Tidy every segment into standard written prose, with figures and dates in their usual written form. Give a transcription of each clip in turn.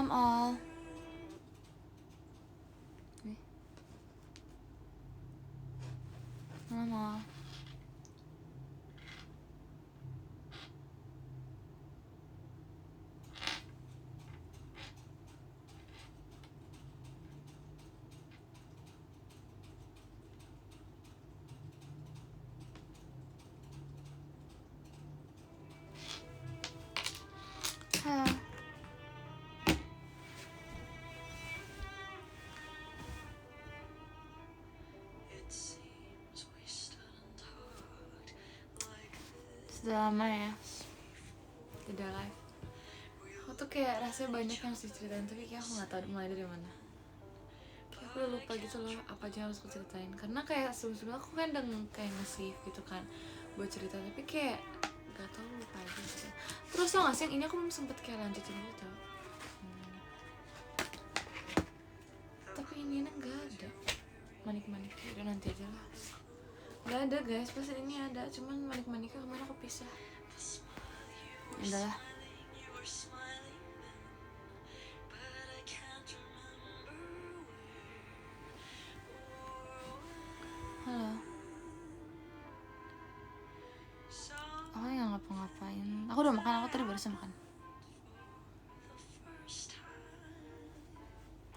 Malam all. Malam all. Halo. Sudah lama ya tidak live. Aku tuh kayak rasanya banyak yang harus diceritain, tapi kayak aku nggak tahu mulai dari mana. Kayak aku udah lupa gitu loh apa aja yang harus aku ceritain, karena kayak sebelum aku kan udah kayak nge-save gitu kan buat cerita, tapi kayak nggak tahu, lupa aja gitu. Terus tau gak sih yang ini aku belum sempet kayak lanjutin gitu. Tapi ini nggak ada manik-manik, udah nanti aja lah. Nggak ada guys, pas ini ada, cuman manik-maniknya kemarin aku pisah. Udahlah. Halo. Aku nggak ngapa-ngapain. Aku udah makan, aku tadi barusan makan.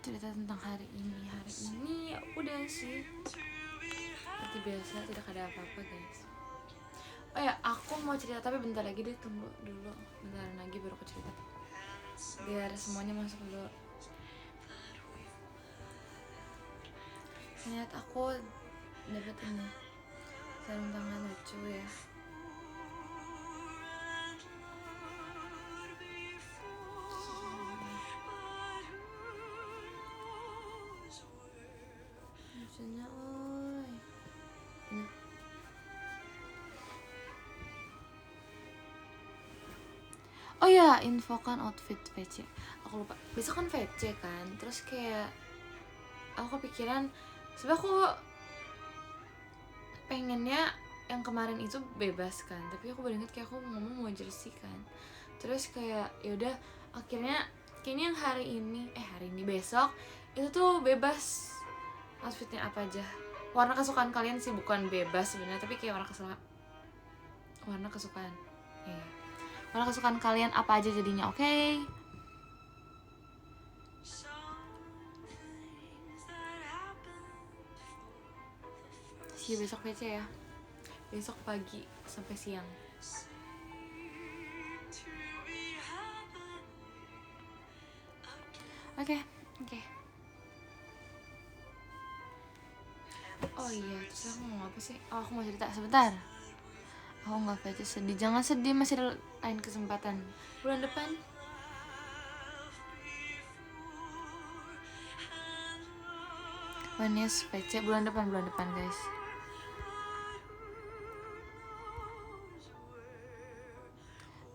Cerita tentang hari ini ya udah sih seperti biasa, tidak ada apa-apa guys. Oh ya, aku mau cerita tapi bentar lagi deh, tunggu dulu bentaran lagi baru aku cerita biar semuanya masuk dulu. Lihat aku dapat ini sarung tangan lucu ya. Lucunya oi. Ini. Oh ya, infokan outfit VC. Aku lupa. Besok kan VC kan. Terus kayak aku kepikiran, sebenernya aku pengennya yang kemarin itu bebas kan, tapi aku baru inget kayak aku ngomong mau jersey kan. Terus kayak yaudah akhirnya kayaknya yang hari ini besok itu tuh bebas outfitnya apa aja, warna kesukaan kalian sih, bukan bebas sebenarnya, tapi kayak warna kesukaan ya. Warna kesukaan kalian apa aja jadinya, oke? See you besok PC ya. Besok pagi sampai siang. Oke. Oh iya, terus aku mau apa sih? Oh, aku mau cerita sebentar. Aku nggak VC sedih, jangan sedih, masih ada lain kesempatan. Bulan depan. Vanias VC bulan depan guys.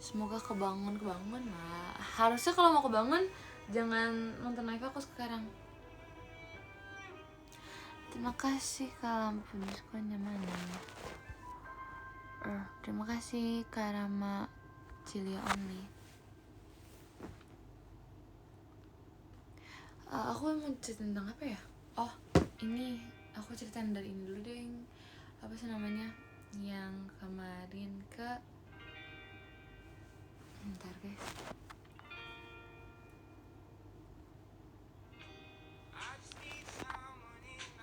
Semoga kebangun lah. Harusnya kalau mau kebangun jangan nonton live aku sekarang. Terima kasih Kak lampu diskonnya mana? Terima kasih Kak Rama Cilia Only. Aku mau cerita tentang apa ya? Oh, ini aku ceritain dari ini dulu deh. Apa sih namanya? Yang kemarin bentar guys.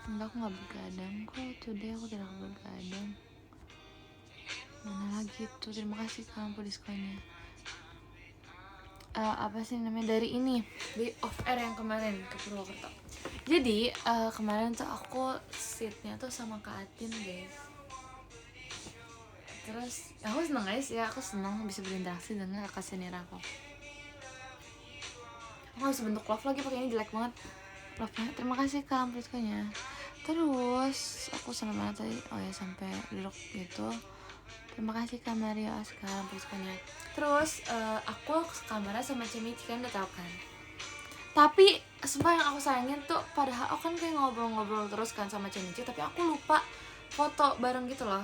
Enggak, aku gak begadang kok. Today aku tidak begadang. Mana lagi tuh? Terima kasih lampu diskonnya. Apa sih namanya, dari ini, di off air yang kemarin ke Purwokerto. Jadi kemarin tuh aku seatnya tuh sama Kak Atin guys. Terus aku seneng guys ya, aku seneng bisa berinteraksi dengan kakak senior aku. Aku harus bentuk love lagi, pakai ini jelek banget love-nya. Terima kasih Kak amplitkonya. Terus aku seneng banget tadi, oh ya sampai duduk gitu. Terima kasih Kak Mario Askar amplitkonya. Terus aku kamarnya sama Cemici kan, udah tau kan. Tapi sumpah yang aku sayangin tuh, padahal aku kan kayak ngobrol-ngobrol terus kan sama Cemici, tapi aku lupa foto bareng gitu loh.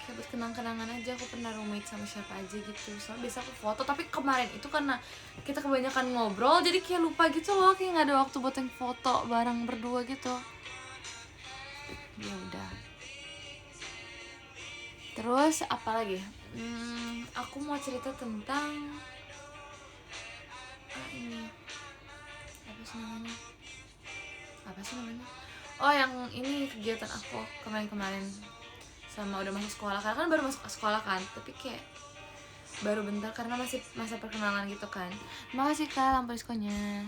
kayak buat kenang-kenangan aja aku pernah roommate sama siapa aja gitu. Soalnya biasa aku foto, tapi kemarin itu karena kita kebanyakan ngobrol jadi kayak lupa gitu loh, kayak nggak ada waktu buat yang foto bareng berdua gitu. Ya udah. Terus apa lagi? Aku mau cerita tentang ini apa sih namanya? Oh, yang ini kegiatan aku kemarin sama udah masuk sekolah, karena kan baru masuk sekolah kan, tapi kayak baru bentar karena masih masa perkenalan gitu kan. Makasih Kak lampu diskonya.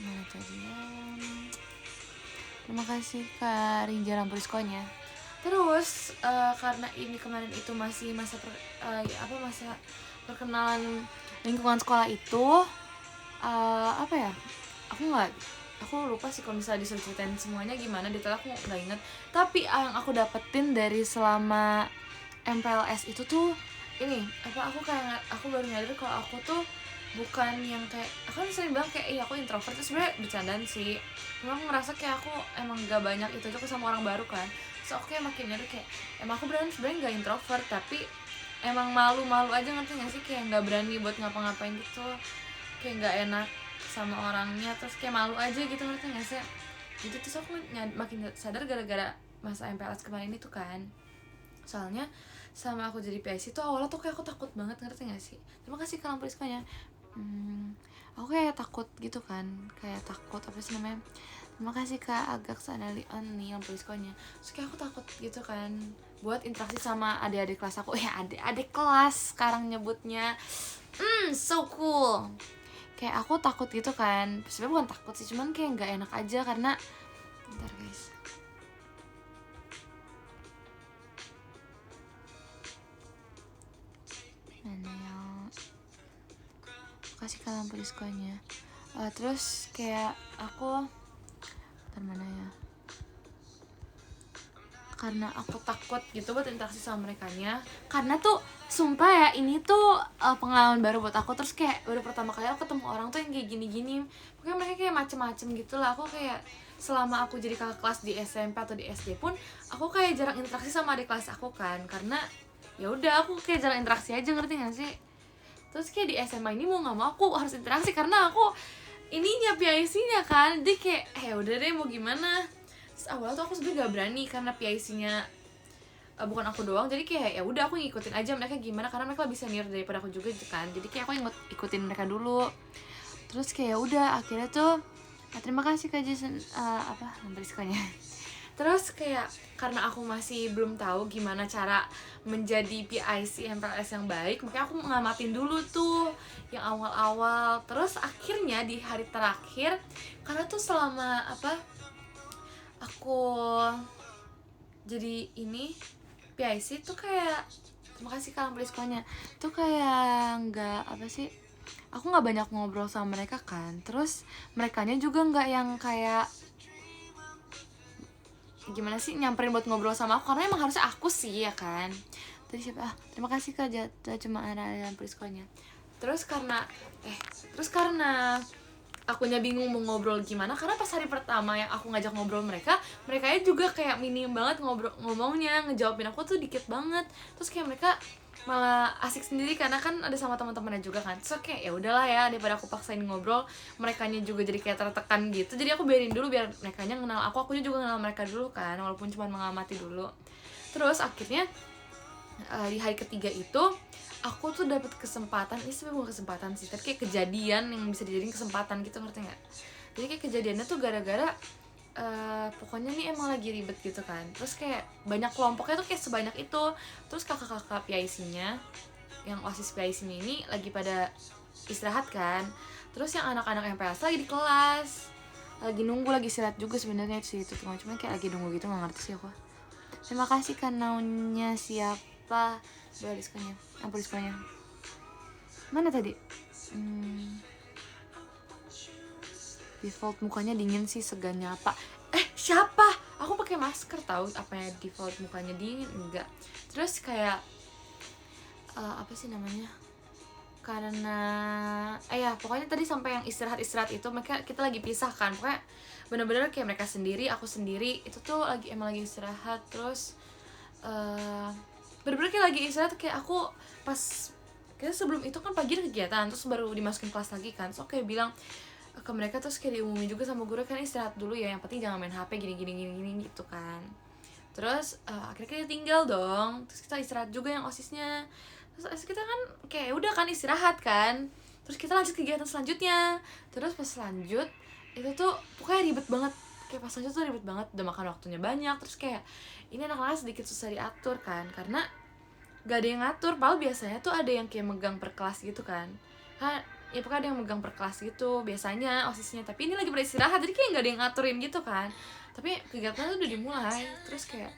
Mana tadi ya? Terima kasih Kak Rinja lampu diskonya. Terus karena ini kemarin itu masih masa masa perkenalan lingkungan sekolah itu, apa ya? Aku lupa sih kalau misalnya disuruh ceritain semuanya gimana detail, aku nggak inget. Tapi yang aku dapetin dari selama MPLS itu tuh ini aku baru nyadar kalau aku tuh bukan yang kayak, aku kan sering bilang kayak iya aku introvert, itu sebenarnya bercandaan sih. Cuma aku ngerasa kayak aku emang gak banyak itu aja sama orang baru kan. So aku kayak makin nyadar kayak emang aku sebenarnya gak introvert, tapi emang malu-malu aja, ngerti gak sih, kayak gak berani buat ngapa-ngapain gitu, kayak gak enak sama orangnya, terus kayak malu aja gitu, ngerti gak sih gitu. Terus aku makin sadar gara-gara masa MPLS kemarin itu kan. Soalnya sama aku jadi PIC tuh awalnya tuh kayak aku takut banget, ngerti gak sih. Terima kasih Kak lampu diskonya. Aku kayak takut gitu kan, kayak takut apa sih namanya. Terima kasih Kak agak sadali nih lampu diskonya. Terus kayak aku takut gitu kan buat interaksi sama adik-adik kelas aku. Ya adik-adik kelas sekarang nyebutnya. So cool. Kayak aku takut gitu kan. Sebenarnya bukan takut sih, cuman kayak nggak enak aja karena bentar guys. Mana ya? Kasih Kak lampu diskonya. Terus kayak aku mana ya? Karena aku takut gitu buat interaksi sama merekanya. Karena tuh sumpah ya, ini tuh pengalaman baru buat aku. Terus kayak baru pertama kali aku ketemu orang tuh yang kayak gini-gini. Pokoknya mereka kayak macem-macem gitu lah. Aku kayak selama aku jadi kakak kelas di SMP atau di SD pun aku kayak jarang interaksi sama adik kelas aku kan. Karena ya udah aku kayak jarang interaksi aja, ngerti gak sih? Terus kayak di SMA ini mau nggak mau aku harus interaksi karena aku ininya PIC-nya kan. Jadi kayak ya udah deh mau gimana. Terus awalnya tuh aku sebenarnya gak berani karena PIC-nya bukan aku doang. Jadi kayak ya udah aku ngikutin aja mereka gimana karena mereka lebih senior daripada aku juga kan. Jadi kayak aku ikutin mereka dulu. Terus kayak udah akhirnya tuh terima kasih Kak Jason nomor diskonya. Terus kayak karena aku masih belum tahu gimana cara menjadi PIC MPLS yang baik, makanya aku ngamatin dulu tuh yang awal-awal. Terus akhirnya di hari terakhir, karena tuh selama aku jadi ini PIC tuh kayak, terima kasih Kak lampu diskonya, tuh kayak nggak aku nggak banyak ngobrol sama mereka kan. Terus merekanya juga nggak yang kayak gimana sih nyamperin buat ngobrol sama aku, karena emang harusnya aku sih ya kan. Tadi siapa? Terima kasih Kak jatuh cuma ada lampu diskonya. Terus karena akunya bingung mau ngobrol gimana, karena pas hari pertama yang aku ngajak ngobrol mereka juga kayak minim banget ngomongnya, ngejawabin aku tuh dikit banget. Terus kayak mereka malah asik sendiri karena kan ada sama teman-temannya juga kan. So kayak ya udahlah ya, daripada aku paksain ngobrol, merekanya juga jadi kayak tertekan gitu. Jadi aku biarin dulu biar merekanya kenal aku juga kenal mereka dulu kan, walaupun cuma mengamati dulu. Terus akhirnya di hari ketiga itu aku tuh dapet kesempatan, ini sebenarnya bukan kesempatan sih, tapi kayak kejadian yang bisa dijadiin kesempatan gitu, ngerti nggak? Jadi kayak kejadiannya tuh gara-gara pokoknya nih emang lagi ribet gitu kan. Terus kayak banyak kelompoknya tuh kayak sebanyak itu. Terus kakak-kakak PIC-nya yang OSIS PIC-nya ini lagi pada istirahat kan. Terus yang anak-anak MPLS lagi di kelas, lagi nunggu, lagi istirahat juga sebenarnya sih itu. Cuma kayak lagi nunggu gitu, nggak ngerti sih aku. Terima kasih kan naunya siapa? Boleh diskonya, ampun diskonya. Mana tadi? Default mukanya dingin sih, segannya apa? Siapa? Aku pakai masker tahu, apanya default mukanya dingin enggak. Terus kayak apa sih namanya? Karena ya pokoknya tadi sampai yang istirahat itu kita lagi pisah kan. Pokoknya bener-bener kayak mereka sendiri, aku sendiri. Itu tuh emang lagi istirahat. Terus bener-bener kayak lagi istirahat, kayak aku pas kayak sebelum itu kan pagi ada kegiatan terus baru dimasukin kelas lagi kan, so kayak bilang ke mereka, terus kayak diumumin juga sama guru kan istirahat dulu ya, yang penting jangan main HP gini gini gini gini gitu kan. Terus akhirnya kita tinggal dong, terus kita istirahat juga yang osisnya, terus kita kan kayak udah kan istirahat kan, terus kita lanjut kegiatan selanjutnya. Terus pas lanjut itu tuh pokoknya ribet banget, kayak pas lanjut tuh ribet banget, udah makan waktunya banyak, terus kayak ini anak-anak sedikit susah diatur kan, karena gak ada yang ngatur. Padahal biasanya tuh ada yang kayak megang per kelas gitu kan, ya pokoknya ada yang megang per kelas gitu biasanya osisnya, tapi ini lagi beristirahat jadi kayak gak ada yang ngaturin gitu kan. Tapi kegiatannya tuh udah dimulai, terus kayak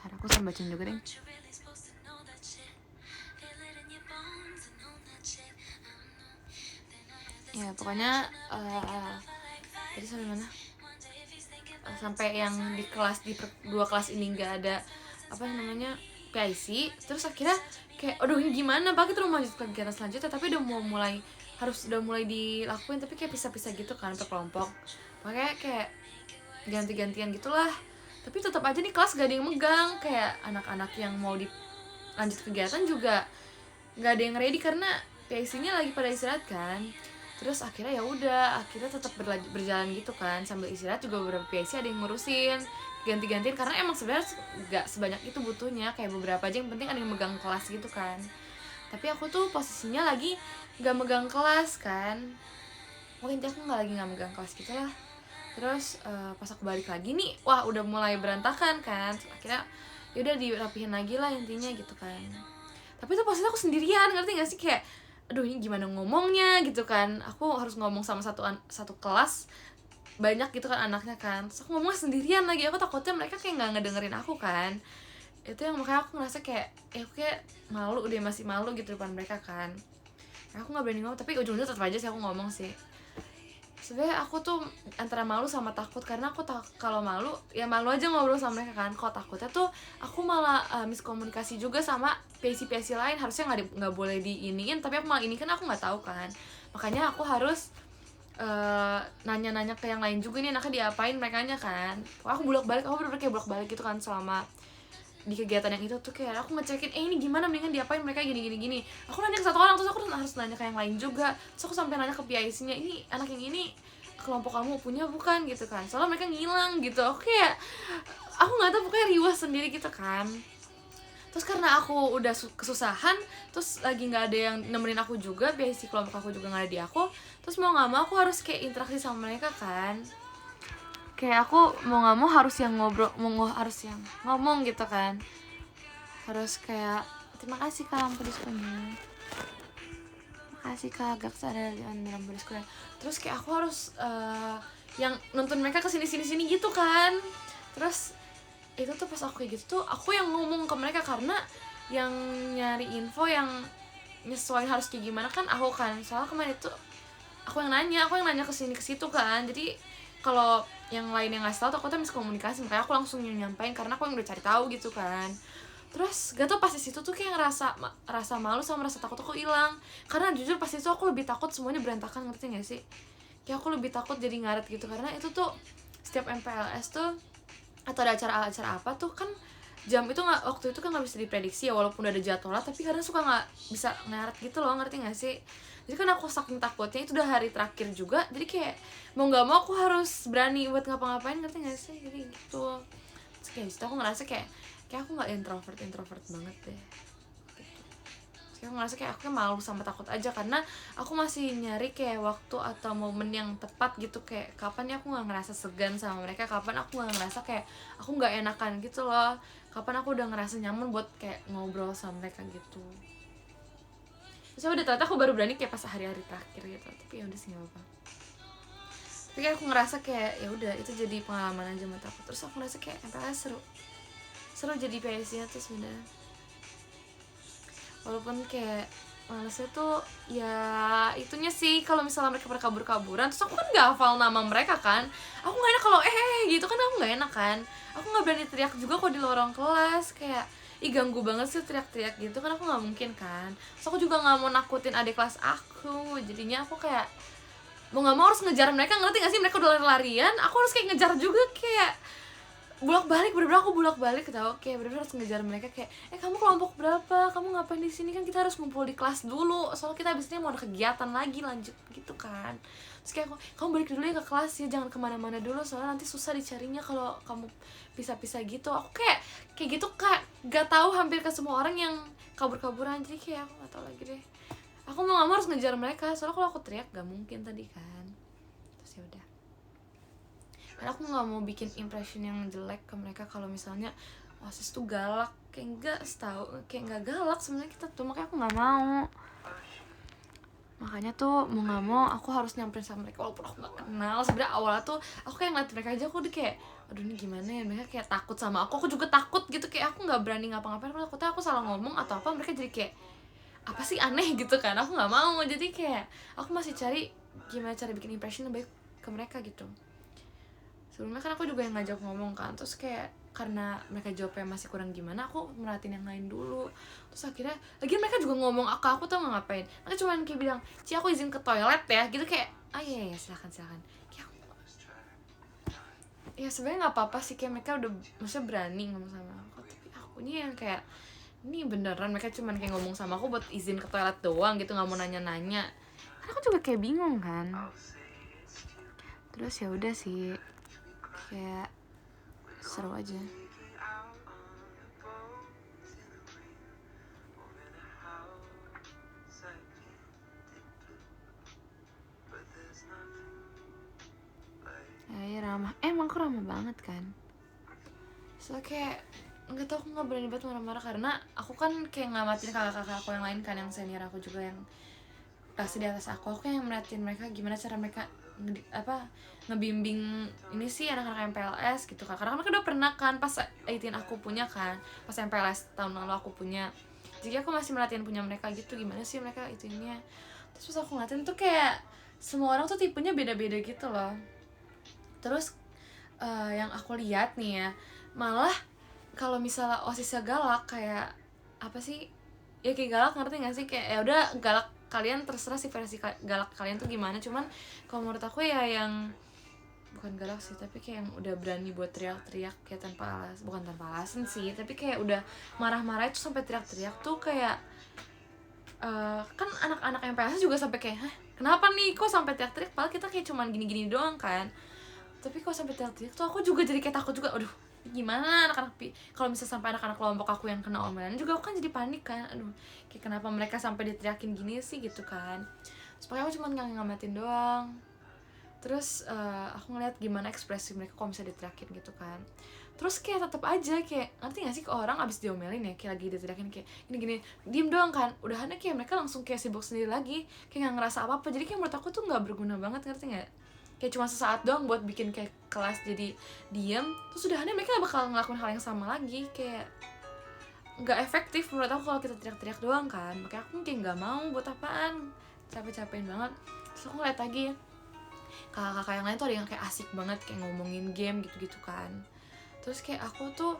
aku sambil bacain juga deh. Ya pokoknya jadi sampai mana, sampai yang di kelas di dua kelas ini nggak ada apa namanya PIC. Terus akhirnya kayak aduh ini gimana Pak, kita udah mau lanjut kegiatan selanjutnya tapi udah mulai dilakuin, tapi kayak pisah-pisah gitu kan per kelompok, makanya kayak ganti-gantian gitulah. Tapi tetap aja nih kelas gak ada yang megang, kayak anak-anak yang mau lanjut kegiatan juga gak ada yang ready karena PIC-nya lagi pada istirahat kan. Terus akhirnya ya udah, akhirnya tetap berjalan gitu kan, sambil istirahat juga beberapa PIC ada yang ngurusin ganti-gantian, karena emang sebenarnya gak sebanyak itu butuhnya, kayak beberapa aja yang penting ada yang megang kelas gitu kan. Tapi aku tuh posisinya lagi gak megang kelas kan, mungkin aku gak megang kelas gitu lah. Terus pas aku balik lagi nih, wah udah mulai berantakan kan. Terus akhirnya yaudah dirapihin lagi lah intinya gitu kan. Tapi tuh posisinya aku sendirian, ngerti gak sih, kayak aduh ini gimana ngomongnya gitu kan. Aku harus ngomong sama satu kelas banyak gitu kan anaknya kan, terus aku ngomong sendirian lagi, aku takutnya mereka kayak nggak ngedengerin aku kan. Itu yang makanya aku ngerasa kayak aku kayak malu deh, masih malu gitu depan mereka kan. Aku nggak berani ngomong, tapi ujung-ujungnya tetap aja sih aku ngomong sih. Sebenarnya aku tuh antara malu sama takut, karena aku kalau malu ya malu aja ngobrol sama mereka kan. Kalau takutnya tuh aku malah miskomunikasi juga sama PIC lain, harusnya nggak boleh diiniin tapi aku malah ini kan, aku nggak tahu kan. Makanya aku harus nanya-nanya ke yang lain juga, nih anaknya diapain merekanya kan. Aku bolak-balik, aku bener-bener kayak bolak-balik gitu kan selama di kegiatan yang itu tuh, kayak aku ngecekin ini gimana, mendingan diapain mereka gini. Aku nanya ke satu orang, terus aku harus nanya ke yang lain juga. Terus aku sampai nanya ke PIC-nya, ini anak yang ini kelompok kamu punya bukan gitu kan, soalnya mereka ngilang gitu. Aku kayak aku nggak tahu, pokoknya riwah sendiri gitu kan. Terus karena aku udah kesusahan, terus lagi nggak ada yang nemenin aku juga, PIC kelompok aku juga nggak ada di aku. Terus mau nggak mau aku harus kayak interaksi sama mereka kan, kayak aku mau nggak mau harus yang ngobrol, harus yang ngomong gitu kan. Harus kayak terima kasih Kak lampu diskonnya, makasih Kak Gaks ada lampu diskonnya. Terus kayak aku harus yang nonton mereka kesini gitu kan. Terus itu tuh pas aku kayak gitu tuh aku yang ngomong ke mereka, karena yang nyari info yang nyesuaiin harus kayak gimana kan aku kan. Soalnya kemarin itu aku yang nanya kesini kesitu kan. Jadi kalau yang lain yang ngasih tahu takutnya miskomunikasi, makanya aku langsung nyampein karena aku yang udah cari tahu gitu kan. Terus gak tau pas di situ tuh kayak rasa malu sama rasa takut aku hilang, karena jujur pas itu aku lebih takut semuanya berantakan, ngerti gak sih? Kayak aku lebih takut jadi ngaret gitu, karena itu tuh setiap MPLS tuh atau ada acara apa tuh kan jam itu nggak, waktu itu kan nggak bisa diprediksi ya, walaupun udah ada jadwalnya tapi kadang suka nggak bisa ngaret gitu loh, ngerti nggak sih? Jadi kan aku saking takutnya, itu udah hari terakhir juga, jadi kayak mau nggak mau aku harus berani buat ngapa-ngapain, ngerti nggak sih? Jadi gitu. Terus kayak gitu aku ngerasa kayak aku nggak introvert banget deh. Aku ngerasa kayak aku malu sama takut aja, karena aku masih nyari kayak waktu atau momen yang tepat gitu, kayak kapan ya aku nggak ngerasa segan sama mereka, kapan aku nggak ngerasa kayak aku nggak enakan gitu loh, kapan aku udah ngerasa nyaman buat kayak ngobrol sama mereka gitu. Terus udah ternyata aku baru berani kayak pas hari-hari terakhir gitu, tapi ya udah sih nggak apa-apa. Tapi kayak aku ngerasa kayak ya udah itu jadi pengalaman aja buat aku. Terus aku ngerasa kayak MPLS seru jadi PIC-nya tuh sebenarnya. Walaupun kayak malesnya tuh ya itunya sih, kalau misalnya mereka berkabur-kaburan terus aku kan gak hafal nama mereka kan, aku gak enak kalau gitu kan, aku gak enak kan. Aku gak berani teriak juga kok di lorong kelas, kayak ganggu banget sih teriak-teriak gitu kan, aku gak mungkin kan. Terus aku juga gak mau nakutin adik kelas aku, jadinya aku kayak mau gak mau harus ngejar mereka, ngerti gak sih? Mereka udah lari-larian, aku harus kayak ngejar juga, kayak bolak-balik, bener-bener aku bolak-balik tau, kayak bener-bener harus ngejar mereka kayak kamu kelompok berapa, kamu ngapain di sini, kan kita harus ngumpul di kelas dulu soalnya kita abis ini mau ada kegiatan lagi lanjut gitu kan. Terus kayak aku, kamu balik dulu ya ke kelas ya, jangan kemana-mana dulu soalnya nanti susah dicarinya kalau kamu pisah-pisah gitu. Aku kayak gitu kak, gak tahu hampir ke semua orang yang kabur-kaburan, jadi kayak aku gak tahu lagi deh, aku mau gak mau harus ngejar mereka soalnya kalau aku teriak gak mungkin tadi kan. Terus ya udah, karena aku nggak mau bikin impression yang jelek ke mereka kalau misalnya OSIS tuh galak, kayak nggak galak sebenarnya kita tuh, makanya aku nggak mau. Makanya tuh mau nggak mau aku harus nyamperin sama mereka walaupun aku nggak kenal. Sebenarnya awalnya tuh aku kayak ngeliat mereka aja, aku udah kayak aduh ini gimana ya, mereka kayak takut sama aku juga takut gitu, kayak aku nggak berani ngapa-ngapain, takutnya aku salah ngomong atau apa, mereka jadi kayak apa sih aneh gitu kan. Aku nggak mau, jadi kayak aku masih cari gimana cara bikin impression yang baik ke mereka gitu. Sebelumnya kan aku juga yang ngajak ngomong kan, terus kayak karena mereka jawabnya masih kurang gimana, aku merhatiin yang lain dulu. Terus akhirnya lagi mereka juga ngomong aku tau nggak ngapain, mereka cuma kayak bilang Ci aku izin ke toilet ya gitu, kayak iya silakan kayak aku, ya sebenarnya nggak apa-apa sih, kayak mereka udah maksudnya berani ngomong sama aku, tapi akunya yang kayak ini beneran mereka cuma kayak ngomong sama aku buat izin ke toilet doang gitu, nggak mau nanya-nanya. Karena aku juga kayak bingung kan. Terus ya udah sih, kayak seru aja. Ya ramah, emang aku ramah banget kan. So kayak nggak tau, aku nggak berani banget marah-marah karena aku kan kayak ngamatin kakak-kakak aku yang lain kan, yang senior aku juga yang pasti di atas aku yang merhatiin mereka gimana cara mereka ngebimbing ini sih anak-anak MPLS gitu kan, karena mereka udah pernah kan pas 18 aku punya kan, pas MPLS tahun lalu aku punya, jadi aku masih merhatiin punya mereka gitu, gimana sih mereka itunya. Terus pas aku ngeliatin tuh kayak semua orang tuh tipenya beda-beda gitu loh. Terus yang aku lihat nih ya, malah kalau misalnya OSISnya galak, kayak apa sih ya, kayak galak, ngerti gak sih, kayak ya udah galak kalian terserah sih versi galak kalian tuh gimana. Cuman kalau menurut aku ya yang bukan galak sih, tapi kayak yang udah berani buat teriak-teriak kayak bukan tanpa alasan sih, tapi kayak udah marah-marah itu sampai teriak-teriak tuh kayak kan anak-anak MPLS juga sampai kayak hah kenapa nih kok sampai teriak-teriak, padahal kita kayak cuman gini-gini doang kan. Tapi kok sampai teriak-teriak tuh aku juga jadi kayak takut juga, aduh gimana anak-anak, kalau misalnya sampai anak-anak kelompok aku yang kena omelan juga, aku kan jadi panik kan, aduh kayak kenapa mereka sampai diteriakin gini sih gitu kan. Supaya aku cuma ngamatin doang. Terus aku ngeliat gimana ekspresi mereka kalau misalnya diteriakin gitu kan. Terus kayak tetap aja kayak ngerti gak sih, ke orang abis diomelin ya kayak lagi diteriakin kayak gini-gini diem doang kan, udahannya kayak mereka langsung kayak sibuk sendiri lagi, kayak nggak ngerasa apa-apa. Jadi kayak menurut aku tuh nggak berguna banget, ngerti nggak, kayak cuma sesaat doang buat bikin kayak kelas jadi diem, terus udahannya mereka bakal ngelakuin hal yang sama lagi, kayak nggak efektif menurut aku kalau kita teriak-teriak doang kan. Makanya aku kayak nggak mau, buat apaan, capek-capekin banget. Terus aku ngeliat lagi kakak-kakak yang lain tuh ada yang kayak asik banget kayak ngomongin game gitu-gitu kan. Terus kayak aku tuh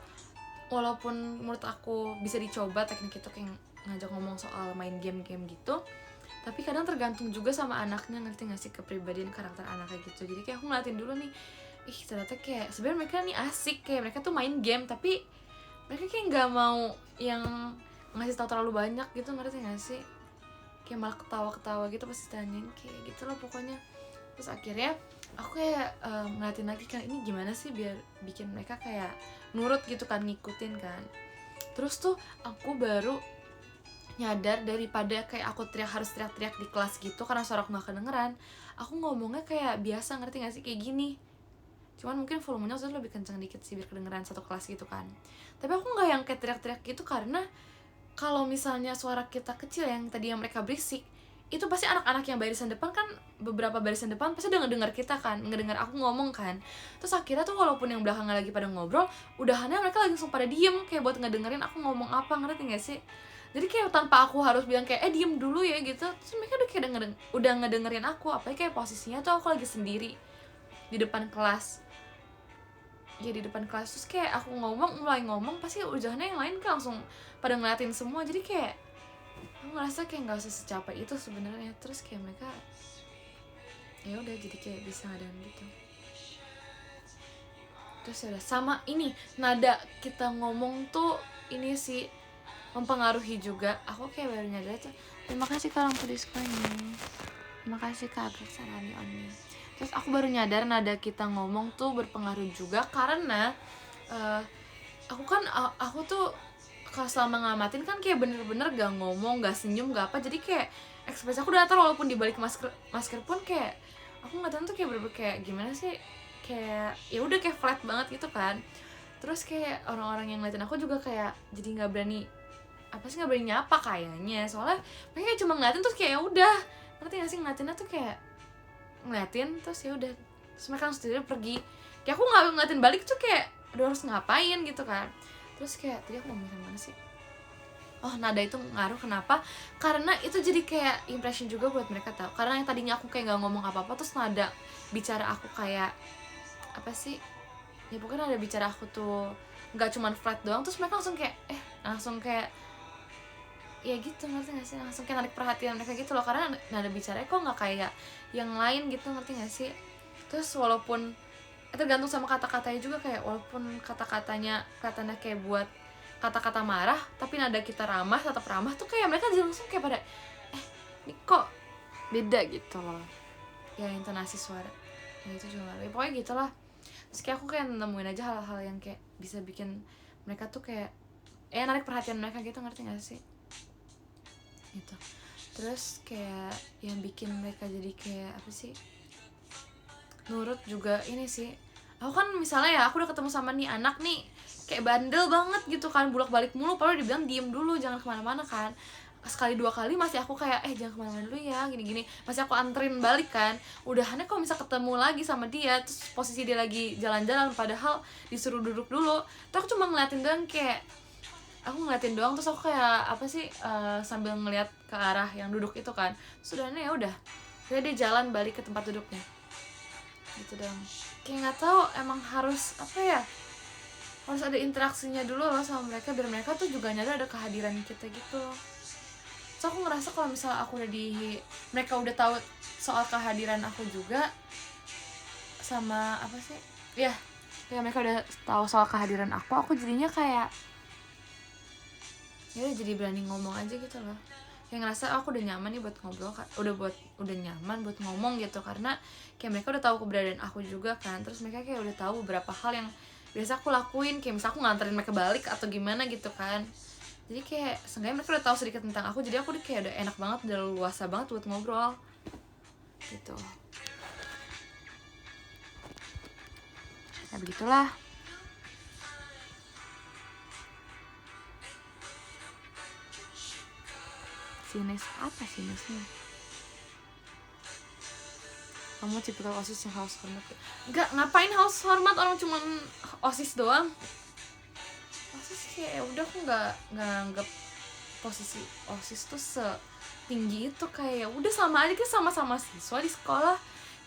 walaupun menurut aku bisa dicoba teknik itu kayak ngajak ngomong soal main game-game gitu, tapi kadang tergantung juga sama anaknya, ngerti gak sih, kepribadian karakter anaknya gitu. Jadi kayak aku ngeliatin dulu nih, ternyata kayak sebenarnya mereka nih asik, kayak mereka tuh main game tapi mereka kayak nggak mau yang ngasih tahu terlalu banyak gitu, ngerti gak sih, kayak malah ketawa-ketawa gitu pasti tanyain kayak gitu loh pokoknya. Terus akhirnya aku kayak ngeliatin lagi kan ini gimana sih biar bikin mereka kayak nurut gitu kan, ngikutin kan. Terus tuh aku baru nyadar, daripada kayak aku harus teriak-teriak di kelas gitu karena suara aku gak kedengeran, aku ngomongnya kayak biasa, ngerti gak sih, kayak gini. Cuman mungkin volumenya harusnya lebih kencang dikit sih biar kedengeran satu kelas gitu kan. Tapi aku gak yang kayak teriak-teriak gitu, karena kalau misalnya suara kita kecil yang tadi yang mereka berisik, itu pasti anak-anak yang barisan depan kan, beberapa barisan depan pasti udah ngedengar kita kan, ngedengar aku ngomong kan. Terus akhirnya tuh walaupun yang belakangnya lagi pada ngobrol, udahannya mereka langsung pada diem kayak buat ngedengerin aku ngomong apa, ngerti gak sih. Jadi kayak tanpa aku harus bilang kayak diem dulu ya gitu, terus mereka udah kayak udah ngedengerin aku. Apalagi kayak posisinya tuh aku lagi sendiri di depan kelas, ya di depan kelas. Terus kayak aku mulai ngomong pasti udahannya yang lain kan langsung pada ngeliatin semua. Jadi kayak aku ngerasa kayak nggak usah secapek itu sebenarnya. Terus kayak mereka ya udah jadi kayak bisa ngadain gitu. Terus ya udah, sama ini nada kita ngomong tuh ini sih mempengaruhi juga. Aku kayak baru nyadar tuh, terima kasih Kak lampu diskonya, terima kasih Kak Sanani Oni. Terus aku baru nyadar nada kita ngomong tuh berpengaruh juga karena aku tuh kalau selama ngamatin kan kayak bener-bener gak ngomong, gak senyum, gak apa, jadi kayak ekspresi aku datar walaupun dibalik masker pun kayak aku ngeliatin tuh kayak bener-bener kayak gimana sih, kayak ya udah kayak flat banget gitu kan. Terus kayak orang-orang yang ngeliatin aku juga kayak jadi nggak berani nyapa kayaknya, soalnya mereka cuma ngeliatin terus kayak ya udah, ngerti gak sih, ngeliatinnya tuh kayak ngeliatin terus ya udah, terus mereka langsung sendiri pergi, kayak aku nggak ngeliatin balik tuh kayak udah harus ngapain gitu kan. Terus kayak tadi aku ngomong sama mana sih, oh nada itu ngaruh kenapa, karena itu jadi kayak impression juga buat mereka tahu, karena yang tadinya aku kayak nggak ngomong apa-apa terus nada bicara aku kayak apa sih ya, pokoknya nada bicara aku tuh nggak cuman flat doang, terus mereka langsung kayak langsung kayak ya gitu, ngerti gak sih, langsung kayak narik perhatian mereka gitu loh, karena nada bicaranya kok nggak kayak yang lain gitu, ngerti gak sih. Terus walaupun tergantung sama kata-katanya juga, kayak walaupun kata-katanya kayak buat kata-kata marah tapi nada kita ramah, tetap ramah tuh kayak mereka langsung kayak pada ini kok beda gitu loh ya, intonasi suara ya itu juga ya, pokoknya gitulah. Terus kayak aku kayak nemuin aja hal-hal yang kayak bisa bikin mereka tuh kayak narik perhatian mereka gitu, ngerti gak sih gitu. Terus kayak yang bikin mereka jadi kayak apa sih, nurut juga ini sih, aku kan misalnya ya aku udah ketemu sama nih anak nih kayak bandel banget gitu kan, bolak-balik mulu, padahal dibilang diem dulu jangan kemana-mana kan, sekali dua kali masih aku kayak jangan kemana-mana dulu ya, gini-gini masih aku anterin balik kan. Udahannya kalau bisa ketemu lagi sama dia terus posisi dia lagi jalan-jalan padahal disuruh duduk dulu, terus aku cuma ngeliatin doang, kayak aku ngeliatin doang, terus aku kayak apa sih sambil ngeliat ke arah yang duduk itu kan, sudahnya ya udah jadi dia jalan balik ke tempat duduknya gitu dong. Kayak nggak tahu, emang harus apa ya, harus ada interaksinya dulu loh sama mereka biar mereka tuh juga nyadar ada kehadiran kita gitu. So aku ngerasa kalau misalnya aku udah mereka udah tahu soal kehadiran aku juga, sama apa sih ya, kayak mereka udah tahu soal kehadiran aku jadinya kayak ya udah, jadi berani ngomong aja gitu loh, kayak ngerasa aku udah nyaman nih buat ngobrol, udah nyaman buat ngomong gitu, karena kayak mereka udah tahu keberadaan aku juga kan. Terus mereka kayak udah tahu beberapa hal yang biasa aku lakuin, kayak misalnya aku nganterin mereka balik atau gimana gitu kan, jadi kayak seenggaknya mereka udah tahu sedikit tentang aku, jadi aku kayak udah enak banget, udah luasa banget buat ngobrol gitu ya, begitulah. Sinis apa sinisnya? Kamu tipikal OSIS yang haus hormat? Enggak, ngapain haus hormat, orang cuman OSIS doang. OSIS kayak udah, aku nggak nganggep posisi OSIS tuh setinggi itu, kayak udah sama aja, kita sama-sama siswa di sekolah,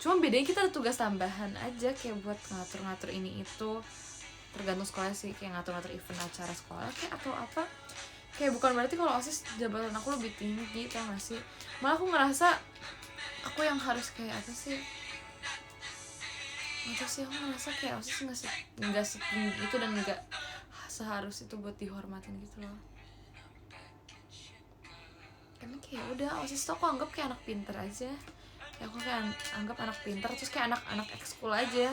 cuma bedanya kita ada tugas tambahan aja kayak buat ngatur-ngatur ini itu, tergantung sekolah sih, kayak ngatur-ngatur event acara sekolah kayak atau apa. Kayak bukan berarti kalau OSIS jabatan aku lebih tinggi, tau gak sih, malah aku ngerasa aku yang harus kayak apa sih, itu sih aku ngerasa kayak OSIS nggak setinggi itu dan nggak seharus itu buat dihormatin gitu loh. Karena kayak udah OSIS tuh aku anggap kayak anak pinter aja, ya aku kayak anggap anak pinter, terus kayak anak ekskul aja,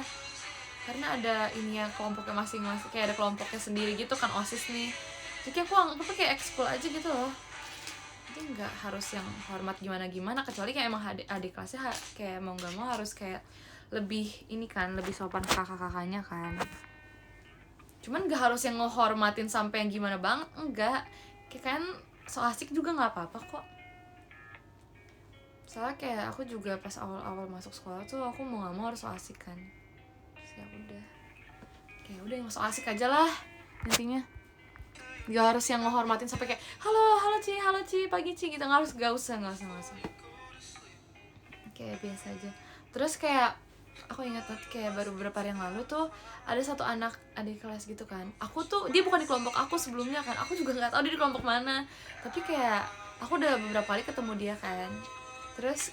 karena ada ini ya kelompoknya masing-masing, kayak ada kelompoknya sendiri gitu kan OSIS nih, jadi aku anggap kayak ekskul aja gitu loh. Jadi nggak harus yang hormat gimana-gimana, kecuali kayak emang adik kelasnya kayak mau nggak mau harus kayak lebih ini kan, lebih sopan kakak-kakaknya kan. Cuman nggak harus yang ngehormatin sampai yang gimana banget, enggak. Kayak kan so asik juga nggak apa-apa kok. Soalnya kayak aku juga pas awal-awal masuk sekolah tuh aku mau nggak mau harus so asik kan. Terus ya udah, kayak udah yang so asik aja lah intinya. Gak harus yang ngehormatin sampai kayak halo Ci, pagi Ci gitu, gak usah. Kayak biasa aja. Terus kayak aku ingat banget kayak baru beberapa hari yang lalu tuh ada satu adik kelas gitu kan, aku tuh dia bukan di kelompok aku sebelumnya kan, aku juga nggak tahu dia di kelompok mana, tapi kayak aku udah beberapa kali ketemu dia kan. Terus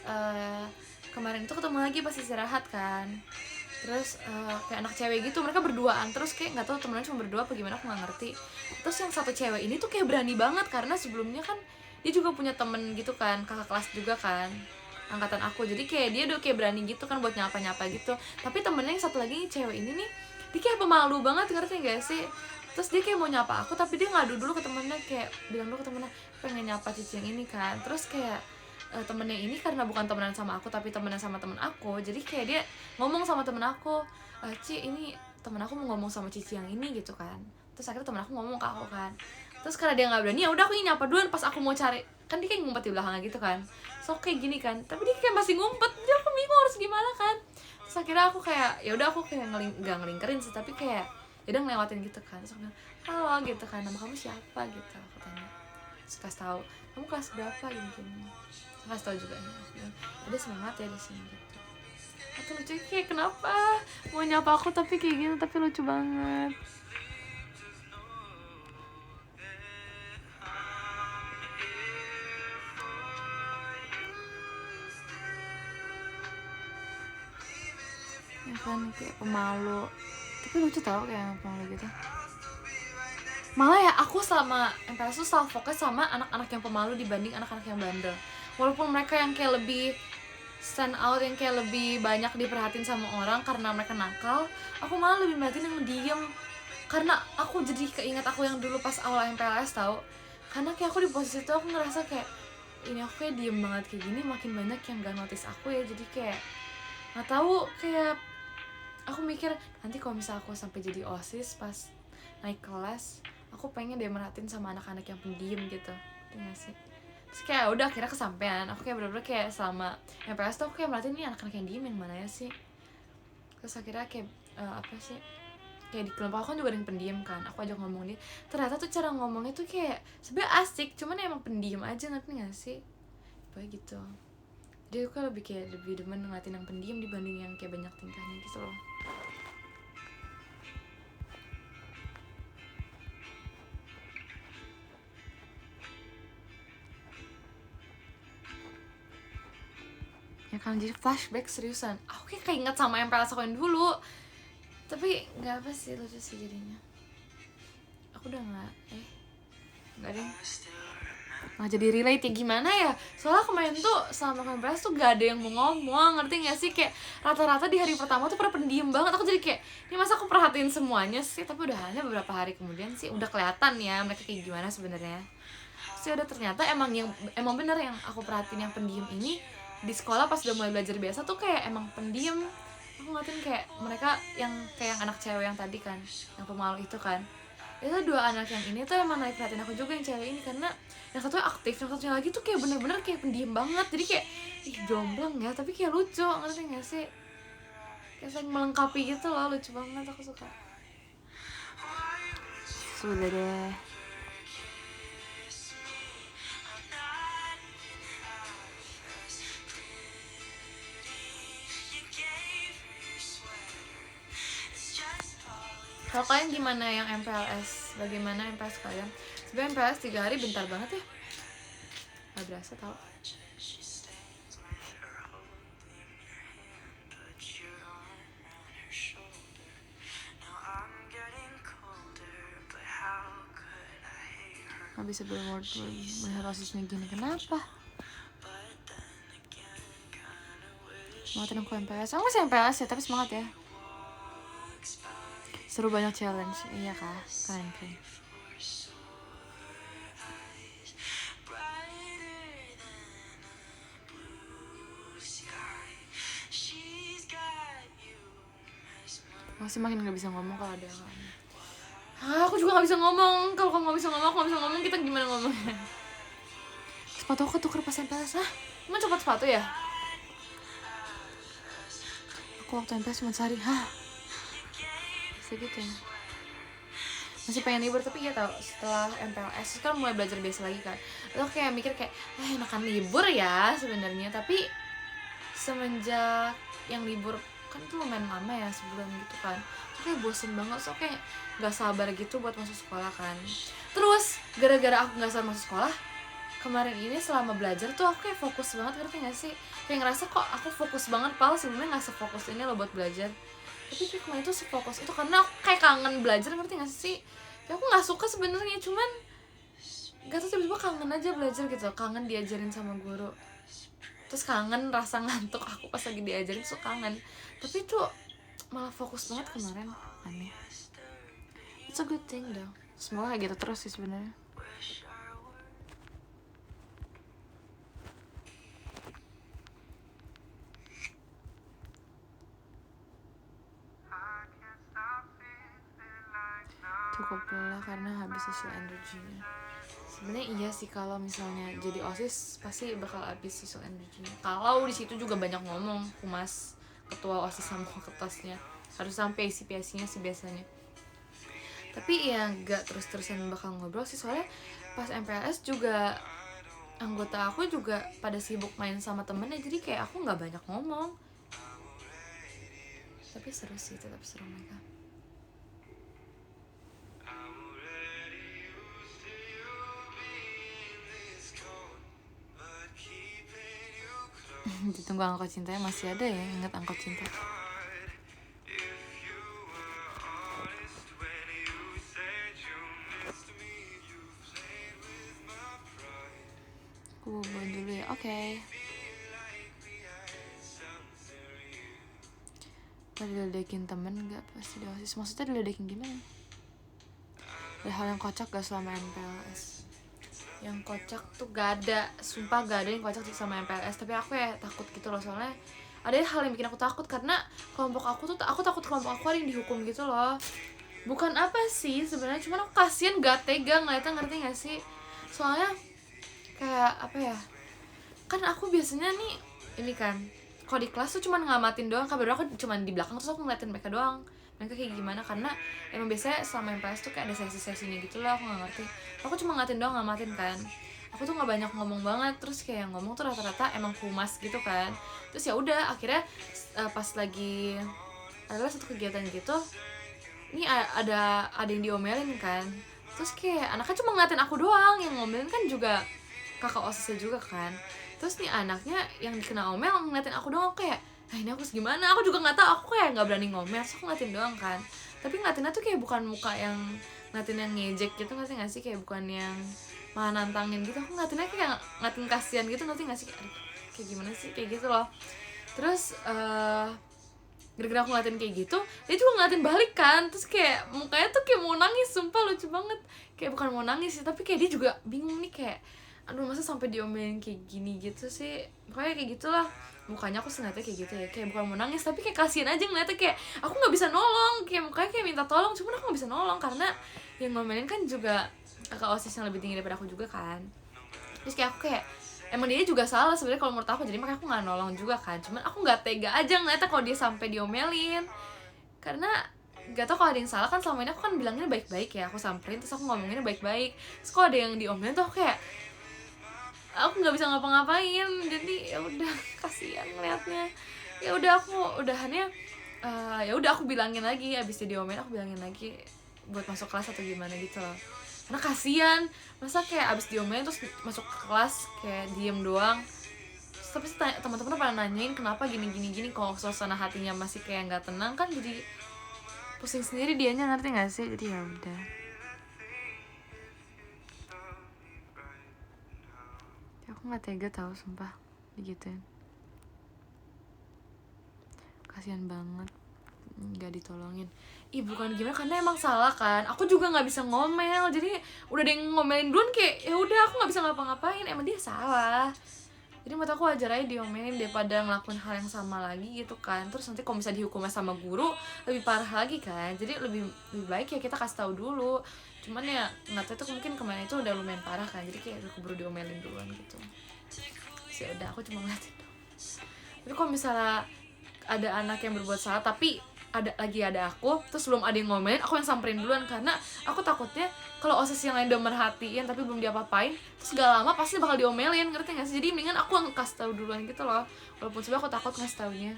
kemarin itu ketemu lagi pas istirahat kan, terus kayak anak cewek gitu, mereka berduaan, terus kayak nggak tahu temennya cuma berdua apa gimana, aku nggak ngerti. Terus yang satu cewek ini tuh kayak berani banget karena sebelumnya kan dia juga punya temen gitu kan, kakak kelas juga kan, angkatan aku, jadi kayak dia udah kayak berani gitu kan buat nyapa-nyapa gitu. Tapi temennya yang satu lagi cewek ini nih, dia kayak pemalu banget, ngerti gak sih? Terus dia kayak mau nyapa aku, tapi dia ngadu dulu ke temennya, kayak bilang dulu ke temennya pengen nyapa cici yang ini kan. Terus kayak temennya ini karena bukan temenan sama aku tapi temenan sama temen aku, jadi kayak dia ngomong sama temen aku, Ci ini temen aku mau ngomong sama cici yang ini gitu kan. Terus akhirnya temen aku ngomong ke aku kan, terus karena dia nggak berani, ya udah aku ini nyapa duluan. Pas aku mau cari, kan dia kayak ngumpet di belakangnya gitu kan, so kayak gini kan, tapi dia kayak masih ngumpet, jadi aku bingung harus gimana kan. Terus akhirnya aku kayak ya udah, aku kayak nggak ngelingkerin sih, tapi kayak ya udah ngelewatin gitu kan. Terus aku bilang halo gitu kan, nama kamu siapa gitu, aku tanya. Terus kasih tahu kamu kelas berapa gini, kasih tahu juga nih, aku bilang udah semangat ya di sini gitu. Atau lucu kayak kenapa mau nyapa aku tapi kayak gini, tapi lucu banget. Ya kan kayak pemalu, tapi lucu tau kayak pemalu gitu. Malah ya aku selama MPLS tuh selalu fokus sama anak-anak yang pemalu dibanding anak-anak yang bandel. Walaupun mereka yang kayak lebih stand out, yang kayak lebih banyak diperhatiin sama orang karena mereka nakal, aku malah lebih merhatiin yang diem. Karena aku jadi keinget aku yang dulu pas awal MPLS tau. Karena kayak aku di posisi itu aku ngerasa kayak ini aku kayak diem banget kayak gini, makin banyak yang gak notice aku ya. Jadi kayak nggak tahu, kayak aku mikir nanti kalau misalnya aku sampai jadi OSIS pas naik kelas, aku pengen dia merhatiin sama anak-anak yang pendiam gitu, nggak sih? Terus kayak udah akhirnya kesampean, aku kayak bener-bener kayak selama MPLS tuh aku kayak merhatiin ini anak-anak yang diem yang mana ya sih. Terus akhirnya kayak apa sih, kayak di kelompok aku kan juga ada yang pendiam kan, aku ajak ngomong dia, ternyata tuh cara ngomongnya tuh kayak sebenarnya asik, cuman emang pendiam aja, ngerti nggak sih? Kayak gitu. Jadi aku lebih kayak lebih demen ngeliatin yang pendiam dibanding yang kayak banyak tingkahnya gitu loh. Ya kan, jadi flashback seriusan, aku kayak inget sama MPLS aku yang dulu, tapi nggak apa sih, lucu sih jadinya. Aku udah nggak deh, nggak jadi relate ya gimana ya, soalnya kemarin tuh selama MPLS tuh gak ada yang mau ngomong, ngerti nggak sih? Kayak rata-rata di hari pertama tuh pada pendiam banget, aku jadi kayak ini masa aku perhatiin semuanya sih. Tapi udah hanya beberapa hari kemudian sih udah kelihatan ya mereka kayak gimana sebenarnya sih. Udah ternyata emang bener yang aku perhatiin yang pendiam ini di sekolah pas udah mulai belajar biasa tuh kayak emang pendiam. Aku ngatin kayak mereka yang kayak yang anak cewek yang tadi kan, yang pemalu itu kan, itu dua anak yang ini tuh emang naik perhatian aku juga yang cewek ini, karena yang satunya aktif, yang satunya lagi tuh kayak bener-bener kayak pendiam banget. Jadi kayak ih jomblang ya, tapi kayak lucu, ngerti gak sih? Kayak saling melengkapi gitu loh, lucu banget, aku suka. Sudah deh. Kalau kalian gimana yang MPLS? Bagaimana MPLS kalian? Sebenarnya MPLS 3 hari bentar banget ya, gak berasa tau. Gak bisa melihat OSISnya gini, kenapa? Semangatin aku MPLS, aku masih MPLS ya, tapi semangat ya. Seru, banyak challenge, iya kah? Keren. Masih makin gak bisa ngomong kalau ada kamu. Aku juga gak bisa ngomong. Kalau kamu gak bisa ngomong, aku gak bisa ngomong, kita gimana ngomongnya? Sepatu aku ketuker pas MPLS. Emang copot sepatu ya? Aku waktu MPLS cuma sehari. Bisa gitu ya? Masih pengen libur, tapi ya tau setelah MPLS kan mulai belajar biasa lagi kan. Lo kayak mikir kayak enakan libur ya sebenarnya, tapi semenjak yang libur kan tuh lumayan lama ya, sebulan gitu kan, tuh kayak bosen banget, so kayak gak sabar gitu buat masuk sekolah kan. Terus gara-gara aku gak sabar masuk sekolah kemarin ini, selama belajar tuh aku kayak fokus banget, ngerti gak sih? Kayak ngerasa kok aku fokus banget, padahal sebelumnya gak sefokus ini loh buat belajar. Tapi kayak kemarin tuh sefokus itu karena aku kayak kangen belajar, ngerti gak sih? Kayak aku nggak suka sebenarnya, cuman gak tau tiba-tiba kangen aja belajar gitu, kangen diajarin sama guru, terus kangen rasa ngantuk aku pas lagi diajarin, so kangen. Tapi itu malah fokus banget kemarin, aneh. It's a good thing dong, semoga kayak gitu terus sih sebenarnya. Cukup lelah karena habis social energinya. Sebenarnya iya sih, kalau misalnya jadi OSIS pasti bakal habis social energinya. Kalau di situ juga banyak ngomong, humas ketua OSIS sama ketasnya harus sampai isi-nya sih biasanya. Tapi ya nggak terus-terusan bakal ngobrol sih, soalnya pas MPLS juga anggota aku juga pada sibuk main sama temennya, jadi kayak aku nggak banyak ngomong. Tapi seru sih, tetap seru mereka. Ditunggu angkot cintanya, masih ada ya inget angkot cinta. Aku buat dulu ya, oke. Tadi diledekin temen gak pasti di OSIS? Maksudnya diledekin gimana? Ada hal yang kocak gak selama MPLS? Yang kocak tuh gak ada, sumpah gak ada yang kocak sih sama MPLS. Tapi aku ya takut gitu loh, soalnya ada hal yang bikin aku takut, karena kelompok aku tuh, aku takut kelompok aku ada yang dihukum gitu loh. Bukan apa sih sebenarnya, cuman aku kasian, gak tega ngeliatnya, ngerti gak sih? Soalnya kayak apa ya, kan aku biasanya nih ini kan, kalau di kelas tuh cuma ngamatin doang, kabar aku cuma di belakang terus aku ngeliatin mereka doang, mereka kayak gimana, karena emang biasanya selama MPS tuh kayak ada sesi-sesinya gitu lah, aku nggak ngerti. Aku cuma ngeliatin doang, ngamatin kan. Aku tuh nggak banyak ngomong banget, terus kayak yang ngomong tuh rata-rata emang humas gitu kan. Terus ya udah akhirnya pas lagi adalah satu kegiatan gitu, ini ada yang diomelin kan, terus kayak anaknya cuma ngeliatin aku doang, yang ngomelin kan juga kakak OSISnya juga kan. Terus nih anaknya yang dikena omel ngeliatin aku doang, kayak ini aku gimana, aku juga nggak tahu, aku kayak nggak berani ngomel, so aku ngeliatin doang kan. Tapi ngeliatinnya tuh kayak bukan muka yang ngeliatin yang ngejek gitu, ngerti nggak sih, kayak bukan yang malah nantangin gitu. Aku ngeliatinnya kayak ngeliatin kasihan gitu, ngerti nggak sih, kayak gimana sih, kayak gitu loh. Terus gara-gara aku ngeliatin kayak gitu, dia juga ngeliatin balik kan. Terus kayak mukanya tuh kayak mau nangis, sumpah lucu banget. Kayak bukan mau nangis sih, tapi kayak dia juga bingung nih, kayak aduh masa sampai diomelin kayak gini gitu sih. Pokoknya kayak gitulah mukanya, aku sengaja kayak gitu ya, kayak bukan mau nangis tapi kayak kasihan aja ngeliatnya, kayak aku nggak bisa nolong, kayak mukanya kayak minta tolong, cuman aku nggak bisa nolong karena yang ngomelin kan juga kakak OSIS yang lebih tinggi daripada aku juga kan. Terus kayak aku kayak emang dia juga salah sebenarnya kalau menurut aku, jadi makanya aku nggak nolong juga kan. Cuman aku nggak tega aja ngeliatnya kalau dia sampai diomelin, karena gak tau kalau ada yang salah kan. Selama ini aku kan bilangnya baik-baik ya, aku samperin terus aku ngomonginnya baik-baik, terus kalau ada yang diomelin tuh aku kayak aku nggak bisa ngapa-ngapain, jadi ya udah kasihan ngeliatnya. Ya udah aku udahannya ya udah aku bilangin lagi, abis dia diomelin aku bilangin lagi buat masuk kelas atau gimana gitu loh, karena kasihan masa kayak abis diomelin terus masuk ke kelas kayak diem doang. Terus, tapi teman-teman pada nanyain kenapa gini, kalau suasana hatinya masih kayak nggak tenang kan, jadi pusing sendiri dianya, ngerti nggak sih. Jadi ya udah, aku nggak tega tahu sumpah digituin, kasihan banget nggak ditolongin. Ih bukan gimana, karena emang salah kan, aku juga nggak bisa ngomel, jadi udah ada yang ngomelin duluan, kayak ya udah aku nggak bisa ngapa-ngapain, emang dia salah. Jadi menurut aku wajar aja diomelin daripada ngelakuin hal yang sama lagi gitu kan. Terus nanti kalau misalnya dihukumnya sama guru lebih parah lagi kan, jadi lebih baik ya kita kasih tahu dulu. Cuman ya nggak tahu, itu mungkin kemarin itu udah lumayan parah kan, jadi kayak udah keburu diomelin duluan gitu. Terus ya udah aku cuma ngeliatin doang. Tapi kalau misalnya ada anak yang berbuat salah tapi ada aku, terus belum ada yang ngomelin, aku yang samperin duluan, karena aku takutnya kalau OSIS yang lain udah merhatiin tapi belum diapa-apain, terus gak lama pasti bakal diomelin, ngerti gak sih. Jadi mendingan aku yang kasih tahu duluan gitu loh, walaupun sebenarnya aku takut ngasih taunya,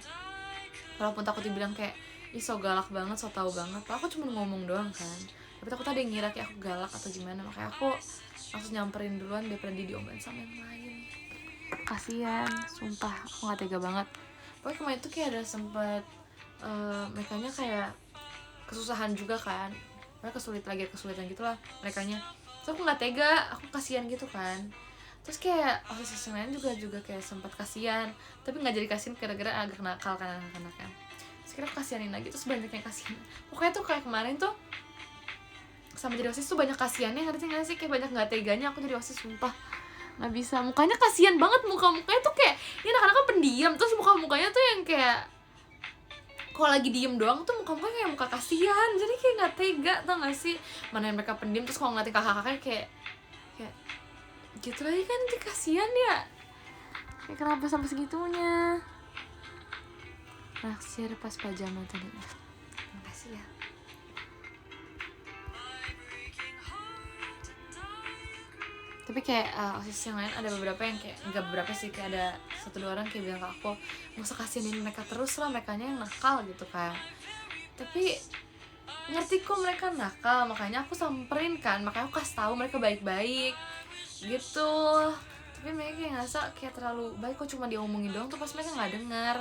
walaupun takut dibilang kayak ih so galak banget, so tau banget, aku cuma ngomong doang kan. Tapi takut ada yang ngira kayak aku galak atau gimana, makanya aku langsung nyamperin duluan daripada diomelin sama yang lain. Kasian, sumpah aku gak tega banget. Pokoknya kemarin tuh kayak ada sempet merekanya kayak kesusahan juga kan, mereka kesulitan gitulah merekanya. Terus aku nggak tega, aku kasihan gitu kan. Terus kayak osis yang lain juga kayak sempat kasihan, tapi nggak jadi kasihan gara-gara agak nakal kan anak-anak kan. Terus kira kasihanin lagi, terus banyak yang kasihan. Pokoknya tuh kayak kemarin tuh sama jadi osis tuh banyak kasihannya, ngerti nggak sih? Kayak banyak nggak teganya aku jadi osis, sumpah nggak bisa. Mukanya kasihan banget, mukanya tuh kayak ini anak-anak kan pendiam, terus mukanya tuh yang kayak kalau lagi diem doang tuh muka-muka kayak muka kasihan, jadi kayak nggak tega, tau gak sih? Mana yang mereka pendiam, terus kalau ngeliatin kakak-kakaknya kayak gitu lagi kan, jadi kasihan ya. Kayak kenapa sampai segitunya? Naksir pas pajama tadi. Makasih ya. Tapi kayak osis yang lain ada beberapa yang kayak, enggak beberapa sih, kayak ada 1-2 orang kayak bilang ke aku, nggak usah kasihanin mereka terus lah, merekanya yang nakal gitu kan. Tapi ngerti kok mereka nakal, makanya aku samperin kan, makanya aku kasih tahu mereka baik-baik gitu. Tapi mereka kayak ngerasa kayak terlalu baik, kok cuma diomongin doang tuh pas mereka nggak dengar.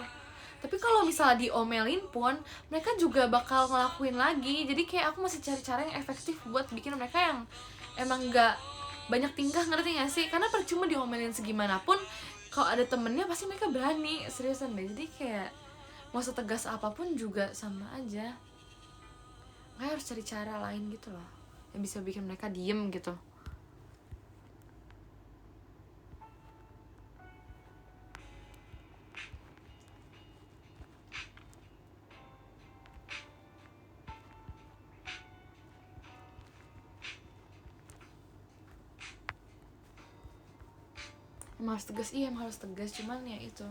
Tapi kalau misalnya diomelin pun mereka juga bakal ngelakuin lagi. Jadi kayak aku masih cari cara yang efektif buat bikin mereka yang emang nggak banyak tingkah, ngerti gak sih? Karena percuma diomelin segimanapun, kalau ada temennya pasti mereka berani, seriusan deh. Jadi kayak mau setegas apapun juga sama aja. Makanya harus cari cara lain gitu loh, yang bisa bikin mereka diem gitu. Emang harus tegas, iya emang harus tegas, cuman ya itu,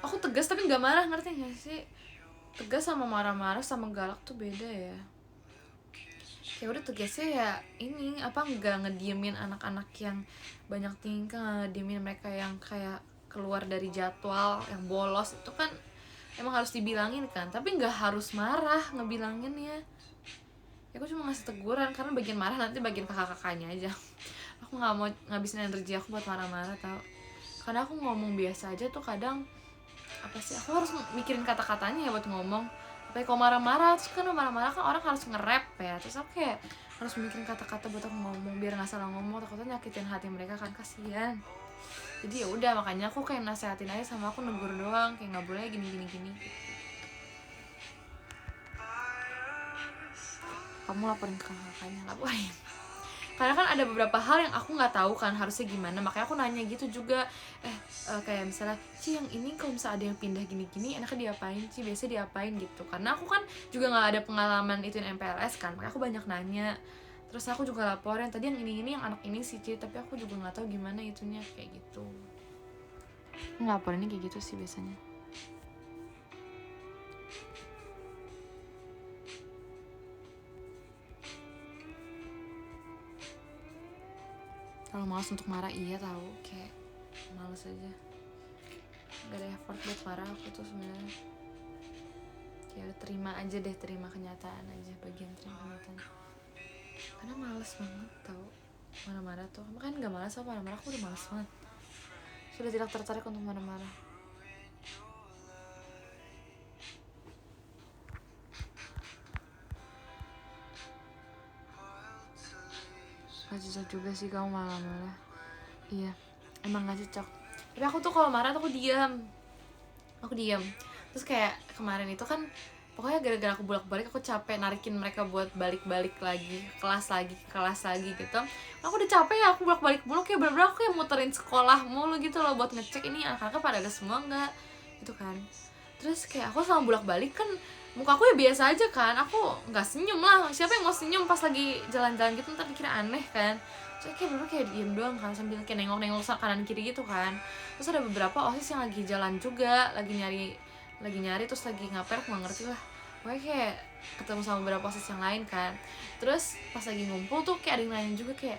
aku tegas tapi nggak marah, ngerti gak sih? Tegas sama marah-marah sama galak tuh beda ya. Kayak udah tegasnya ya ini apa, nggak ngediemin anak-anak yang banyak tingkah, ngediemin mereka yang kayak keluar dari jadwal, yang bolos itu kan emang harus dibilangin kan, tapi nggak harus marah ngebilangin ya. Aku cuma ngasih teguran karena bagian marah nanti bagian kakak-kakaknya aja. Aku nggak mau ngabisin energi aku buat marah-marah tau. Karena aku ngomong biasa aja tuh kadang apa sih, aku harus mikirin kata-katanya ya buat ngomong. Tapi kalau marah-marah, terus kan marah-marah kan orang harus nge-rap ya, terus aku kayak harus mikirin kata-kata buat aku ngomong biar nggak salah ngomong, takutnya nyakitin hati mereka kan, kasihan. Jadi ya udah, makanya aku kayak nasehatin aja, sama aku negur doang, kayak nggak boleh gini. Kamu laporin ke kakaknya, nggak boleh. Karena kan ada beberapa hal yang aku nggak tahu kan harusnya gimana, makanya aku nanya gitu juga. Kayak misalnya, Ci yang ini kalau misalnya ada yang pindah gini-gini enaknya diapain Ci, biasanya diapain gitu. Karena aku kan juga nggak ada pengalaman ituin MPLS kan, makanya aku banyak nanya. Terus aku juga laporin, tadi yang ini yang anak ini sih Ci, tapi aku juga nggak tahu gimana itunya, kayak gitu. Ngelaporinnya kayak gitu sih biasanya. Kalau malas untuk marah, iya tahu, kayak males aja, gak ada effort buat marah aku tuh sebenarnya. Kayak terima aja deh, terima kenyataan aja, bagian terima kenyataan. Karena males banget tau marah-marah tuh. Makanya gak males apa marah-marah, aku udah males banget, sudah tidak tertarik untuk marah-marah. Gak cocok juga sih kamu marah-marah. Iya, emang gak cocok. Tapi aku tuh kalau marah tuh aku diam. Terus kayak kemarin itu kan, pokoknya gara-gara aku bolak-balik, aku capek narikin mereka buat balik-balik lagi, kelas lagi gitu. Aku udah capek ya, aku bolak-balik mulu, kayak bener-bener aku kayak muterin sekolah mulu gitu loh, buat ngecek ini anak-anaknya pada ada semua nggak gitu kan. Terus kayak aku sama bolak-balik kan, muka aku ya biasa aja kan, aku nggak senyum lah, siapa yang mau senyum pas lagi jalan-jalan gitu, ntar dikira aneh kan. Terus kayak bener kayak diem doang kan, sambil kayak nengok-nengok kanan kiri gitu kan. Terus ada beberapa osis yang lagi jalan juga, lagi nyari terus lagi ngaper, aku gak ngerti lah. Pokoknya kayak ketemu sama beberapa osis yang lain kan. Terus pas lagi ngumpul tuh kayak ada yang nanya juga kayak,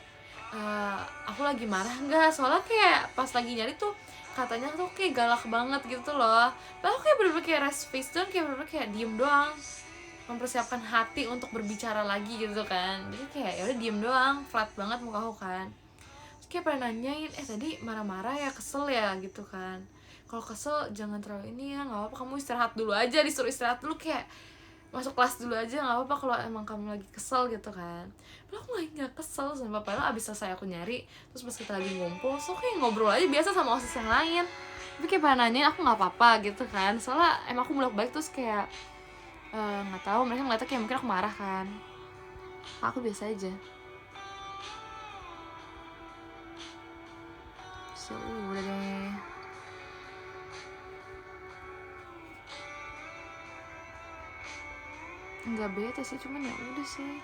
aku lagi marah nggak? Soalnya kayak pas lagi nyari tuh katanya tuh kayak galak banget gitu loh. Padahal aku kayak bener-bener kayak rest face doang, kayak bener-bener kayak diem doang, mempersiapkan hati untuk berbicara lagi gitu kan. Jadi kayak ya udah diem doang, flat banget muka aku kan. Terus kayak pada nanyain tadi marah-marah ya, kesel ya gitu kan. Kalau kesel jangan terlalu ini ya, nggak apa-apa kamu istirahat dulu aja, disuruh istirahat dulu, kayak masuk kelas dulu aja nggak apa-apa kalau emang kamu lagi kesel gitu kan. Padahal aku lagi nggak kesel sumpah, padahal abis selesai aku nyari, terus pas kita lagi ngumpul so kayak ngobrol aja biasa sama OSIS yang lain, tapi kayak pada nanyain aku nggak apa-apa gitu kan, soalnya emang aku bolak-balik terus kayak nggak tahu mereka ngeliatnya kayak mungkin aku marah kan, aku biasa aja. So udah deh, nggak bete sih, cuman ya udah sih.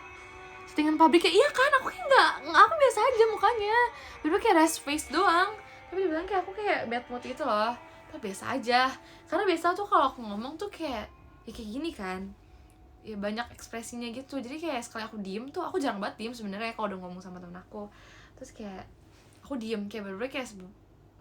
Settingan pabriknya iya kan, aku kayak nggak aku biasa aja mukanya, bener kayak rest face doang, tapi dibilang kayak aku kayak bad mood gitu loh, tapi biasa aja. Karena biasa tuh kalau aku ngomong tuh kayak ya kayak gini kan, ya banyak ekspresinya gitu, jadi kayak sekali aku diem tuh, aku jarang banget diem sebenarnya kalau udah ngomong sama temen aku, terus kayak aku diem kayak bener-bener kayak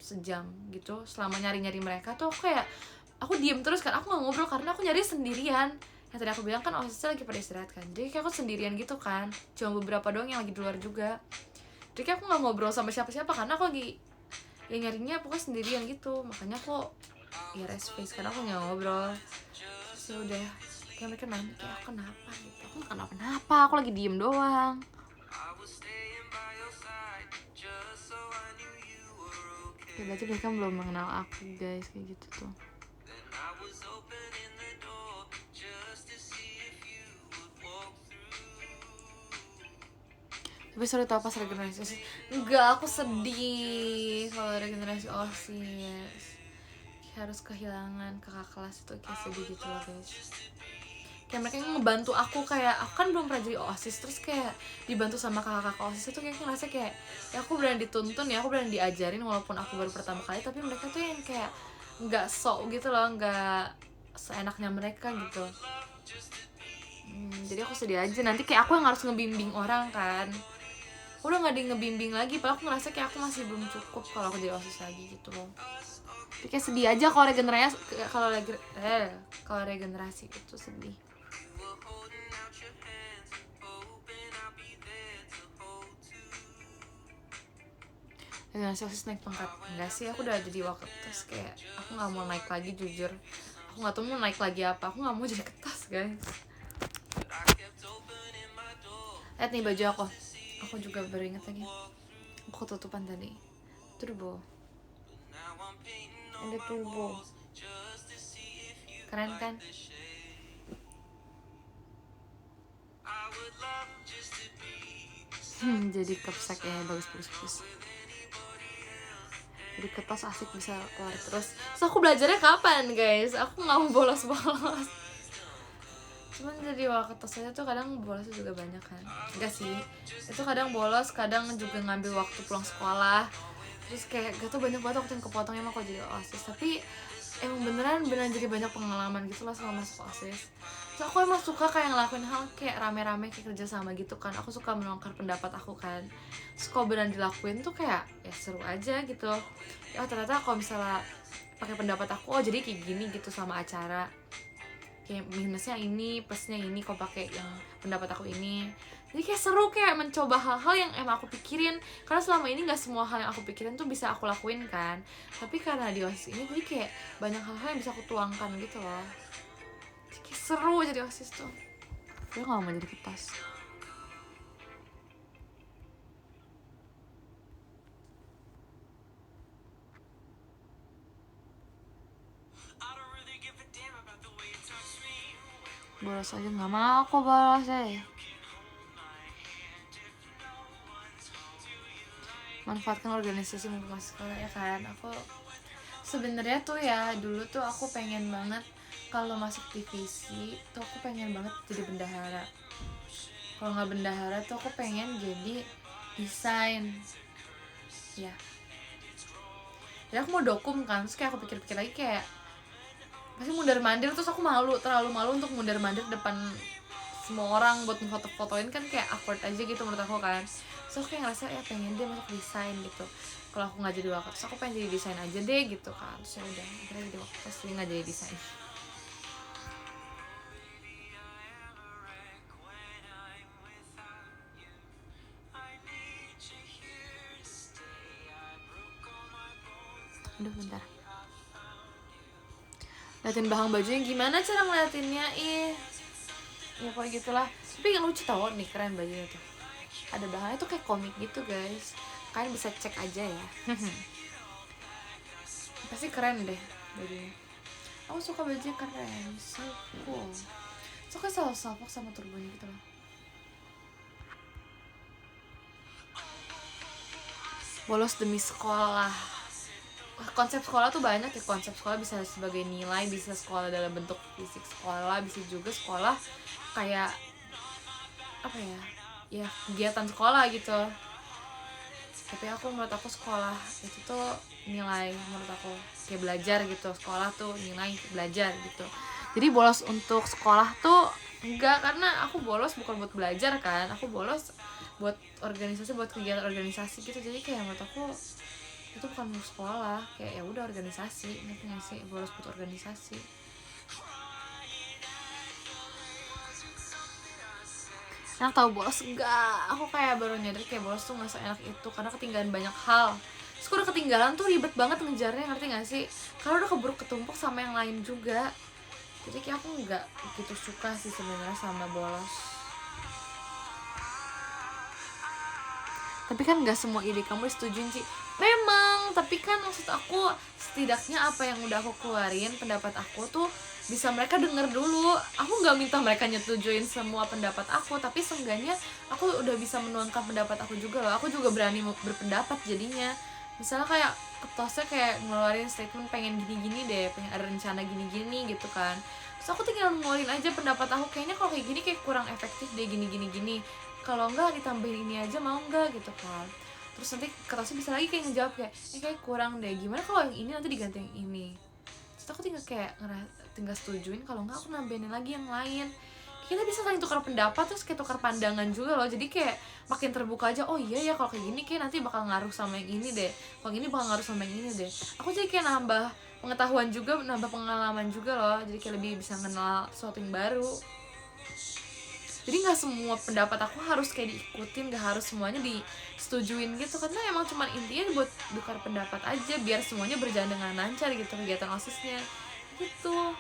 sejam gitu selama nyari-nyari mereka tuh aku diem terus kan, aku nggak ngobrol karena aku nyari sendirian. Yang tadi aku bilang kan OSISnya lagi pada istirahat kan, jadi kayak aku sendirian gitu kan, cuma beberapa doang yang lagi di luar juga, jadi kayak aku nggak ngobrol sama siapa-siapa karena aku lagi ya nyarinya pokoknya sendirian gitu, makanya aku ya rest face karena aku nggak ngobrol. Terus ya udah kayak mereka nanya kayak aku kenapa gitu, aku nggak kenapa-napa, aku lagi diem doang. Ya berarti mereka belum mengenal aku guys, kayak gitu tuh. Tapi sorry tau pas regenerasi OSIS, enggak, aku sedih kalau regenerasi OSIS harus kehilangan kakak kelas, itu kayak sedih gitu loh guys. Kayak mereka ngebantu aku, kayak aku kan belum pernah jadi OSIS, terus kayak dibantu sama kakak-kakak OSIS itu kayak ngerasa kayak ya aku berani dituntun ya, aku berani diajarin walaupun aku baru pertama kali, tapi mereka tuh yang kayak nggak sok gitu loh, nggak seenaknya mereka gitu. Jadi aku sedih aja, nanti kayak aku yang harus ngebimbing orang kan, aku udah nggak ngebimbing lagi, padahal aku ngerasa kayak aku masih belum cukup kalau aku jadi OSIS lagi gitu loh. Tapi kayak sedih aja kalau regenerasi itu sedih. Regenerasi OSIS naik pangkat enggak sih, aku udah jadi waketas, kayak aku nggak mau naik lagi, jujur aku nggak tahu mau naik lagi apa, aku nggak mau jadi ketas guys. Lihat nih baju aku juga baru inget lagi, aku ketutupan tadi. Turbo, ada turbo, keren kan? Jadi kepsek ya, bagus. Jadi kertas asik bisa keluar terus. So aku belajarnya kapan guys? Aku nggak mau bolos-bolos. Cuman jadi kertas aja tuh kadang bolosnya juga banyak kan? Enggak sih, itu kadang bolos, kadang juga ngambil waktu pulang sekolah. Terus kayak gak tau banyak banget waktu yang kepotong emang kalau jadi OSIS. Tapi emang beneran jadi banyak pengalaman gitu lah selama masuk OSIS. So aku emang suka kayak ngelakuin hal kayak rame-rame, kayak kerja sama gitu kan. Aku suka menuangkan pendapat aku kan. Terus kalau beneran dilakuin tuh kayak ya seru aja gitu. Ya ternyata kalau misalnya pakai pendapat aku, oh jadi kayak gini gitu sama acara. Kayak minusnya ini, plusnya ini kalau pakai yang pendapat aku ini. Jadi kayak seru, kayak mencoba hal-hal yang emang aku pikirin. Karena selama ini gak semua hal yang aku pikirin tuh bisa aku lakuin kan. Tapi karena di OSIS ini jadi kayak banyak hal-hal yang bisa aku tuangkan gitu loh. Jadi kayak seru jadi OSIS tuh. Gue gak mau jadi kertas. Bolos aja gak mau aku bolos deh. Manfaatkan organisasi mumpung masih sekolah ya kan. Aku sebenarnya tuh ya dulu tuh aku pengen banget kalau masuk divisi tuh aku pengen banget jadi bendahara. Kalau nggak bendahara tuh aku pengen jadi desain ya. Jadi aku mau dokum kan, terus kayak aku pikir-pikir lagi kayak pasti mundar-mandir, terus aku terlalu malu untuk mundar-mandir depan semua orang buat foto-fotoin kan, kayak awkward aja gitu menurut aku kan. So aku kayak ngerasa ya pengen dia masuk desain gitu. Kalau aku nggak jadi wakil, terus aku pengen jadi desain aja deh gitu kan. Terus ya udah akhirnya jadi wakil, terus dia nggak jadi desain. Liatin bahan bajunya gimana cara ngeliatinnya, ya pokoknya gitulah. Tapi yang lucu tau nih, keren bajunya tuh, ada bahannya tuh kayak komik gitu guys, kalian bisa cek aja ya. Pasti keren deh bajunya, aku suka bajunya, keren, so cool. Suka salfok sama turbonya gitu loh. Bolos demi sekolah, konsep sekolah tuh banyak ya. Konsep sekolah bisa sebagai nilai, bisa sekolah dalam bentuk fisik sekolah, bisa juga sekolah kayak apa ya, ya kegiatan sekolah gitu. Tapi menurut aku sekolah itu tuh nilai, menurut aku kayak belajar gitu. Sekolah tuh nilai belajar gitu. Jadi bolos untuk sekolah tuh enggak, karena aku bolos bukan buat belajar kan, aku bolos buat organisasi, buat kegiatan organisasi gitu. Jadi kayak menurut aku itu bukan untuk sekolah, kayak ya udah organisasi, ngerti nggak sih, bolos buat organisasi. Enak tahu bolos enggak, aku kayak baru nyadar kayak bolos tuh nggak seenak itu, karena ketinggalan banyak hal. Terus udah ketinggalan tuh ribet banget ngejarnya, ngerti nggak sih, karena udah keburu ketumpuk sama yang lain juga. Jadi kayak aku nggak begitu suka sih sebenarnya sama bolos. Tapi kan nggak semua ide kamu disetujuin sih, memang. Tapi kan maksud aku setidaknya apa yang udah aku keluarin, pendapat aku tuh bisa mereka denger dulu. Aku nggak minta mereka nyetujuin semua pendapat aku, tapi seenggaknya aku udah bisa menuangkan pendapat aku juga loh. Aku juga berani berpendapat jadinya. Misalnya kayak ketosnya kayak ngeluarin statement pengen gini-gini deh, pengen ada rencana gini-gini gitu kan. Terus aku tinggal ngeluarin aja pendapat aku, kayaknya kalau kayak gini kayak kurang efektif deh, gini-gini. Kalau enggak ditambahin ini aja, mau enggak gitu kan. Terus nanti ketosnya bisa lagi kayak ngejawab kayak kayak kurang deh, gimana kalau yang ini nanti diganti yang ini. Terus aku tinggal kayak tinggal setujuin, kalau enggak aku nambahin lagi yang lain. Kita bisa saling tukar pendapat, terus kayak tukar pandangan juga loh. Jadi kayak makin terbuka aja, oh iya ya kalau kayak gini kayak nanti bakal ngaruh sama yang ini deh, kalau gini bakal ngaruh sama yang ini deh. Aku jadi kayak nambah pengetahuan juga, nambah pengalaman juga loh. Jadi kayak lebih bisa kenal sesuatu yang baru. Jadi nggak semua pendapat aku harus kayak diikutin, nggak harus semuanya disetujuin gitu, karena emang cuma intinya buat tukar pendapat aja biar semuanya berjalan dengan lancar gitu kegiatan OSISnya gitu.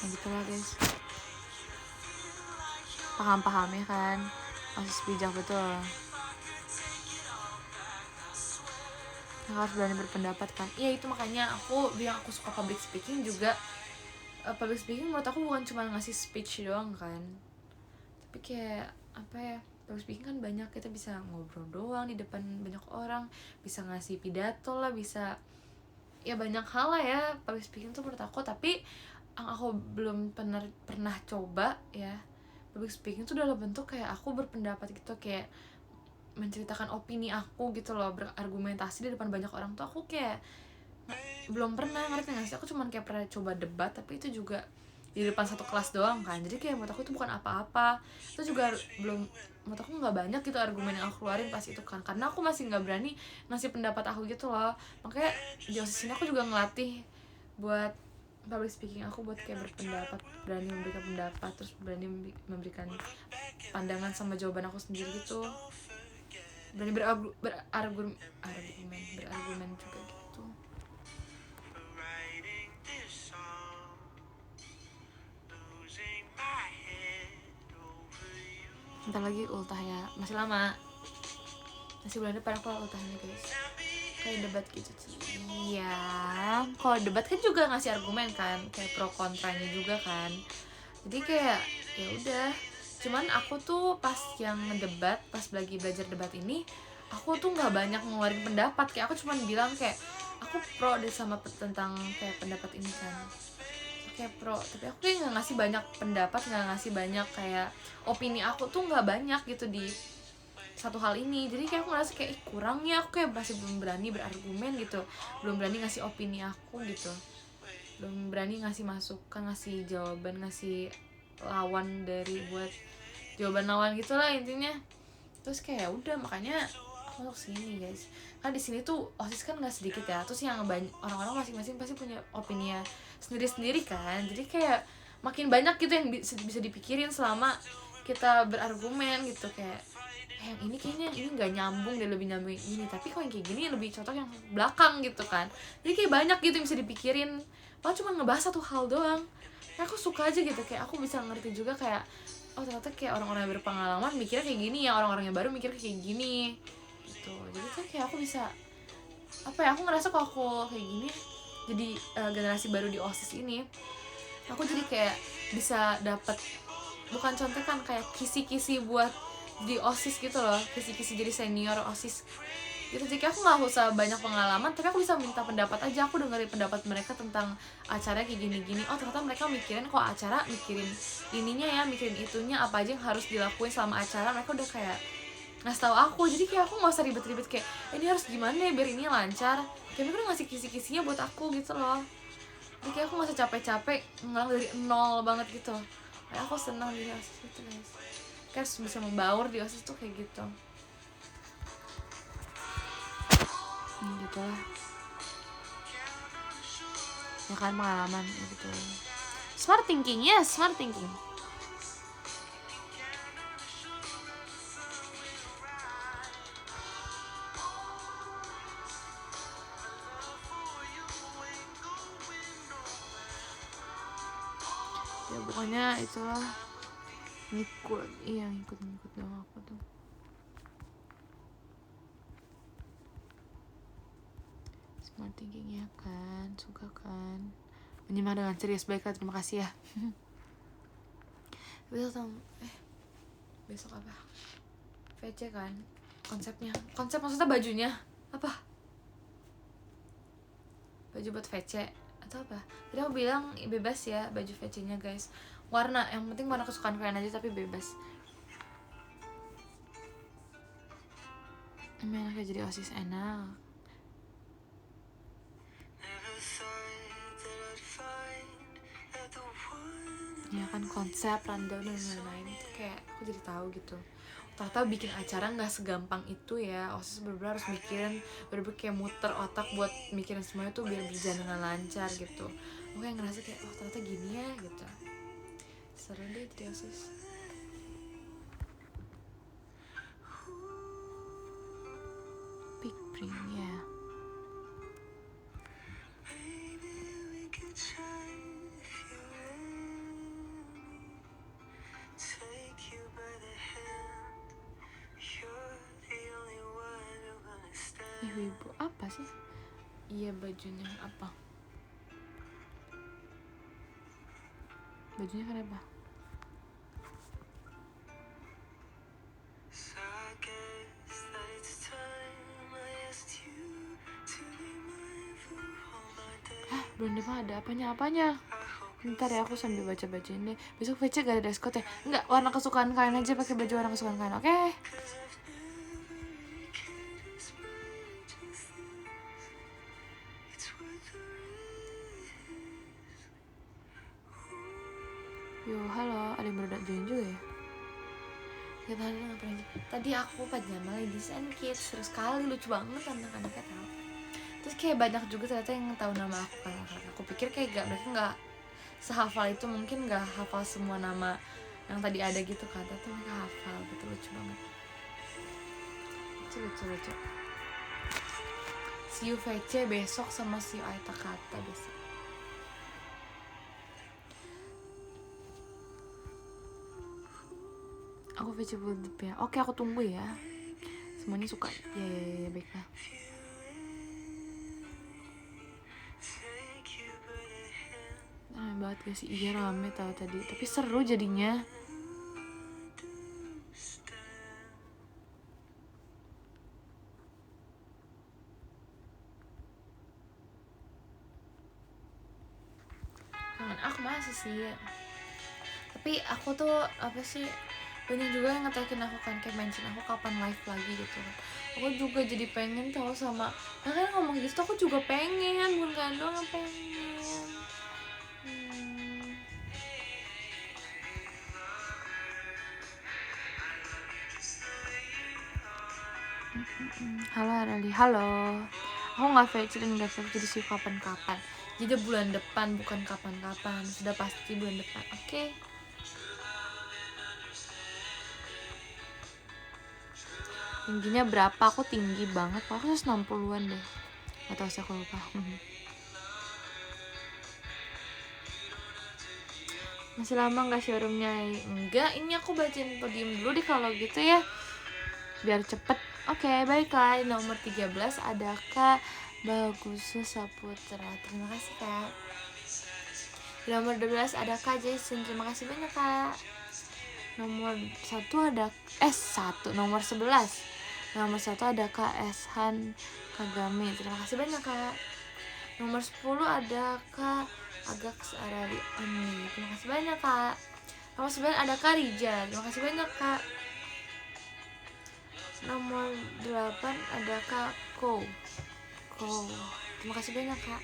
Nah, gitu lah guys, paham ya kan, OSIS bijak betul. Harus berani berpendapat kan. Iya, itu makanya aku bilang aku suka public speaking juga. Public speaking menurut aku bukan cuma ngasih speech doang kan, tapi kayak apa ya, public speaking kan banyak, kita bisa ngobrol doang di depan banyak orang, bisa ngasih pidato lah, bisa ya banyak hal lah ya public speaking tuh menurut aku. Tapi yang aku belum pernah coba ya, public speaking tuh dalam bentuk kayak aku berpendapat gitu, kayak menceritakan opini aku gitu loh, berargumentasi di depan banyak orang tuh aku kayak belum pernah, ngerti gak sih. Aku cuman kayak pernah coba debat, tapi itu juga di depan satu kelas doang kan. Jadi kayak menurut aku itu bukan apa-apa, itu juga belum, menurut aku nggak banyak gitu argumen yang aku keluarin pas itu kan, karena aku masih nggak berani ngasih pendapat aku gitu loh. Makanya di OSIS ini aku juga ngelatih buat public speaking aku, buat kayak berpendapat, berani memberikan pendapat, terus berani memberikan pandangan sama jawaban aku sendiri gitu, berani berargumen juga gitu. Bentar lagi ultah ya, masih lama, masih bulan depan aku ultahnya guys. Kayak debat gitu sih. Iya, kalau debat kan juga ngasih argumen kan, kayak pro kontranya juga kan. Jadi kayak ya udah, cuman aku tuh pas yang ngedebat, pas lagi belajar debat ini, aku tuh nggak banyak ngeluarin pendapat, kayak aku cuman bilang kayak aku pro deh sama tentang kayak pendapat ini kan, kayak pro. Tapi aku kayak nggak ngasih banyak pendapat, nggak ngasih banyak kayak opini aku tuh nggak banyak gitu di satu hal ini. Jadi kayak aku ngerasa kayak kurangnya aku kayak masih belum berani berargumen gitu, belum berani ngasih opini aku gitu, belum berani ngasih masukan, ngasih jawaban, ngasih lawan dari buat jawaban lawan gitulah intinya. Terus kayak udah, makanya aku masuk sini guys. Kan di sini tuh OSIS kan nggak sedikit ya, terus yang banyak orang-orang masing-masing pasti punya opini sendiri-sendiri kan. Jadi kayak makin banyak gitu yang bisa dipikirin selama kita berargumen gitu. Kayak yang ini kayaknya ini nggak nyambung deh, lebih nyambung yang ini, tapi kok yang kayak gini lebih cocok yang belakang gitu kan. Jadi kayak banyak gitu yang bisa dipikirin, padahal cuma ngebahas satu hal doang. Kayak aku suka aja gitu, kayak aku bisa ngerti juga kayak oh ternyata kayak orang-orang yang berpengalaman mikirnya kayak gini ya, orang-orang yang baru mikirnya kayak gini gitu. Jadi tuh kayak aku bisa apa ya, aku ngerasa kalau aku kayak gini jadi generasi baru di OSIS ini, aku jadi kayak bisa dapat bukan contekan, kayak kisi-kisi buat di OSIS gitu loh, kisi-kisi jadi senior OSIS gitu. Jadi aku nggak usah banyak pengalaman, tapi aku bisa minta pendapat aja, aku dengerin pendapat mereka tentang acaranya kayak gini-gini. Oh ternyata mereka mikirin kok acara, mikirin ininya ya, mikirin itunya, apa aja yang harus dilakuin selama acara, mereka udah kayak ngasih tahu aku. Jadi kayak aku nggak usah ribet-ribet kayak ini harus gimana ya biar ini lancar, kayak mereka udah ngasih kisi-kisinya buat aku gitu loh. Jadi kayak aku nggak usah capek-capek ngulang dari nol banget gitu. Kayak aku senang di OSIS itu guys, kayak harus bisa membaur di OSIS tuh kayak gitu. Gitu lah ya kan, pengalaman ya gitu. Smart thinking, yes, smart thinking. Ya pokoknya itulah, ngikut dong aku tuh. Smart thinking ya kan, suka kan menyimak dengan serius. Baiklah, terima kasih ya. Besok apa? VC kan konsepnya, konsep maksudnya bajunya apa? Baju buat VC atau apa? Tadi aku bilang bebas ya baju VC-nya guys, warna, yang penting warna kesukaan kalian aja tapi bebas. Enaknya jadi OSIS enak. Ya kan, konsep, rundown dan lain-lain itu kayak aku jadi tahu gitu. Ternyata bikin acara nggak segampang itu ya. OSIS bener-bener harus mikirin, bener-bener kayak muter otak buat mikirin semuanya tuh biar berjalan dengan lancar gitu. Aku kayak ngerasa kayak oh ternyata gini ya gitu. Seru deh jadi OSIS. Big brain ya. Ibu apa sih? Iya bajunya apa? Bajunya kenapa? Hah, belum ada apanya? Ntar ya aku sambil baca-bacain deh. Besok VC gak ada dress code ya? Enggak, warna kesukaan kalian aja, pakai baju warna kesukaan kalian, oke? Yo, halo, ada yang baru join juga ya? Ya tadi ngapain aja? Tadi aku pajama Ladies and Kids, terus sekali lucu banget anak-anaknya tahu. Terus kayak banyak juga ternyata yang tahu nama aku kan. Aku pikir kayak mereka nggak sehafal itu, mungkin nggak hafal semua nama yang tadi ada gitu kan, tapi mereka hafal gitu, lucu banget. Lucu. See you VC besok sama see you Aita Kata besok. Aku VC Buldip ya. Oke, aku tunggu ya. Semuanya suka. Ya, baiklah. Rame banget gak sih? Iya rame tau tadi, tapi seru jadinya. Kangen aku masih sih ya. Tapi aku tuh apa sih, banyak juga yang ngetekin aku kan, kayak mention aku kapan live lagi gitu kan. Aku juga jadi pengen tau sama, nah kan ngomong gitu aku juga pengen, bukan kalian doang yang pengen. Halo Arali, halo. Aku nggak VC dan nggak VC, jadi sih kapan-kapan. Jadi bulan depan, bukan kapan-kapan. Sudah pasti bulan depan. Oke. Tingginya berapa? Aku tinggi banget. Aku 160-an deh. Gak tau sih, aku lupa. Masih lama gak showroomnya? Enggak, ini aku bacain podium dulu deh kalau gitu ya, biar cepet. Oke, baiklah. Nomor 13 ada Kak Bagus Saputra. Terima kasih Kak. Nomor 12 ada Kak Jason. Terima kasih banyak Kak. Nomor 1 ada nomor 11. Nomor 1 ada Kak Eshan Kagami. Terima kasih banyak Kak. Nomor 10 ada Kak Agak Arali Ani. Terima kasih banyak Kak. Nomor 9 ada Kak Rija. Terima kasih banyak Kak. Nomor 8 ada Kak Ko. Terima kasih banyak Kak.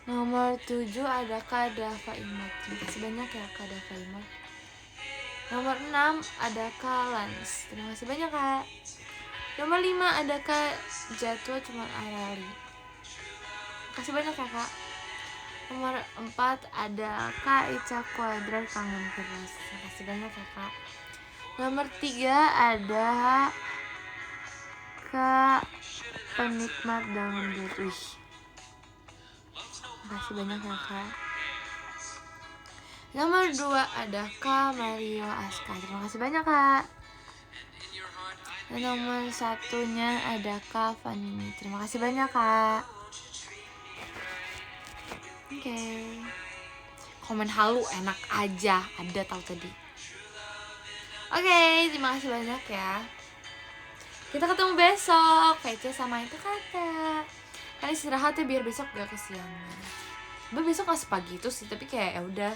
Nomor 7 ada Kak Dava Imad. Terima kasih banyak ya Kak Dava Imad. Nomor 6 ada Kak Lans. Terima kasih banyak Kak. Nomor 5 ada Kak Jatwa Cuma Arali. Terima kasih banyak ya Kak. Nomor 4 ada Kak Ica Kuadrat Kangen Keras. Terima kasih banyak ya Kak. Nomor 3 ada Kak Penikmat Daun Putih. Terima kasih banyak ya Kak. Nomor 2 ada Kak Mario Aska. Terima kasih banyak Kak. Dan nomor 1-nya ada Kak Fanny. Terima kasih banyak Kak. Oke. Komen halu enak aja, ada tahu tadi. Oke, terima kasih banyak ya. Kita ketemu besok. PC sama itu kata. Kalian istirahat ya biar besok gak kesiangan. Besok gak sepagi itu sih, tapi kayak ya udah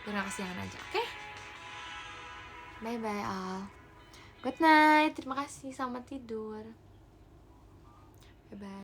biar gak kesiangan aja. Oke? Bye bye all. Good night. Terima kasih, selamat tidur. Bye bye.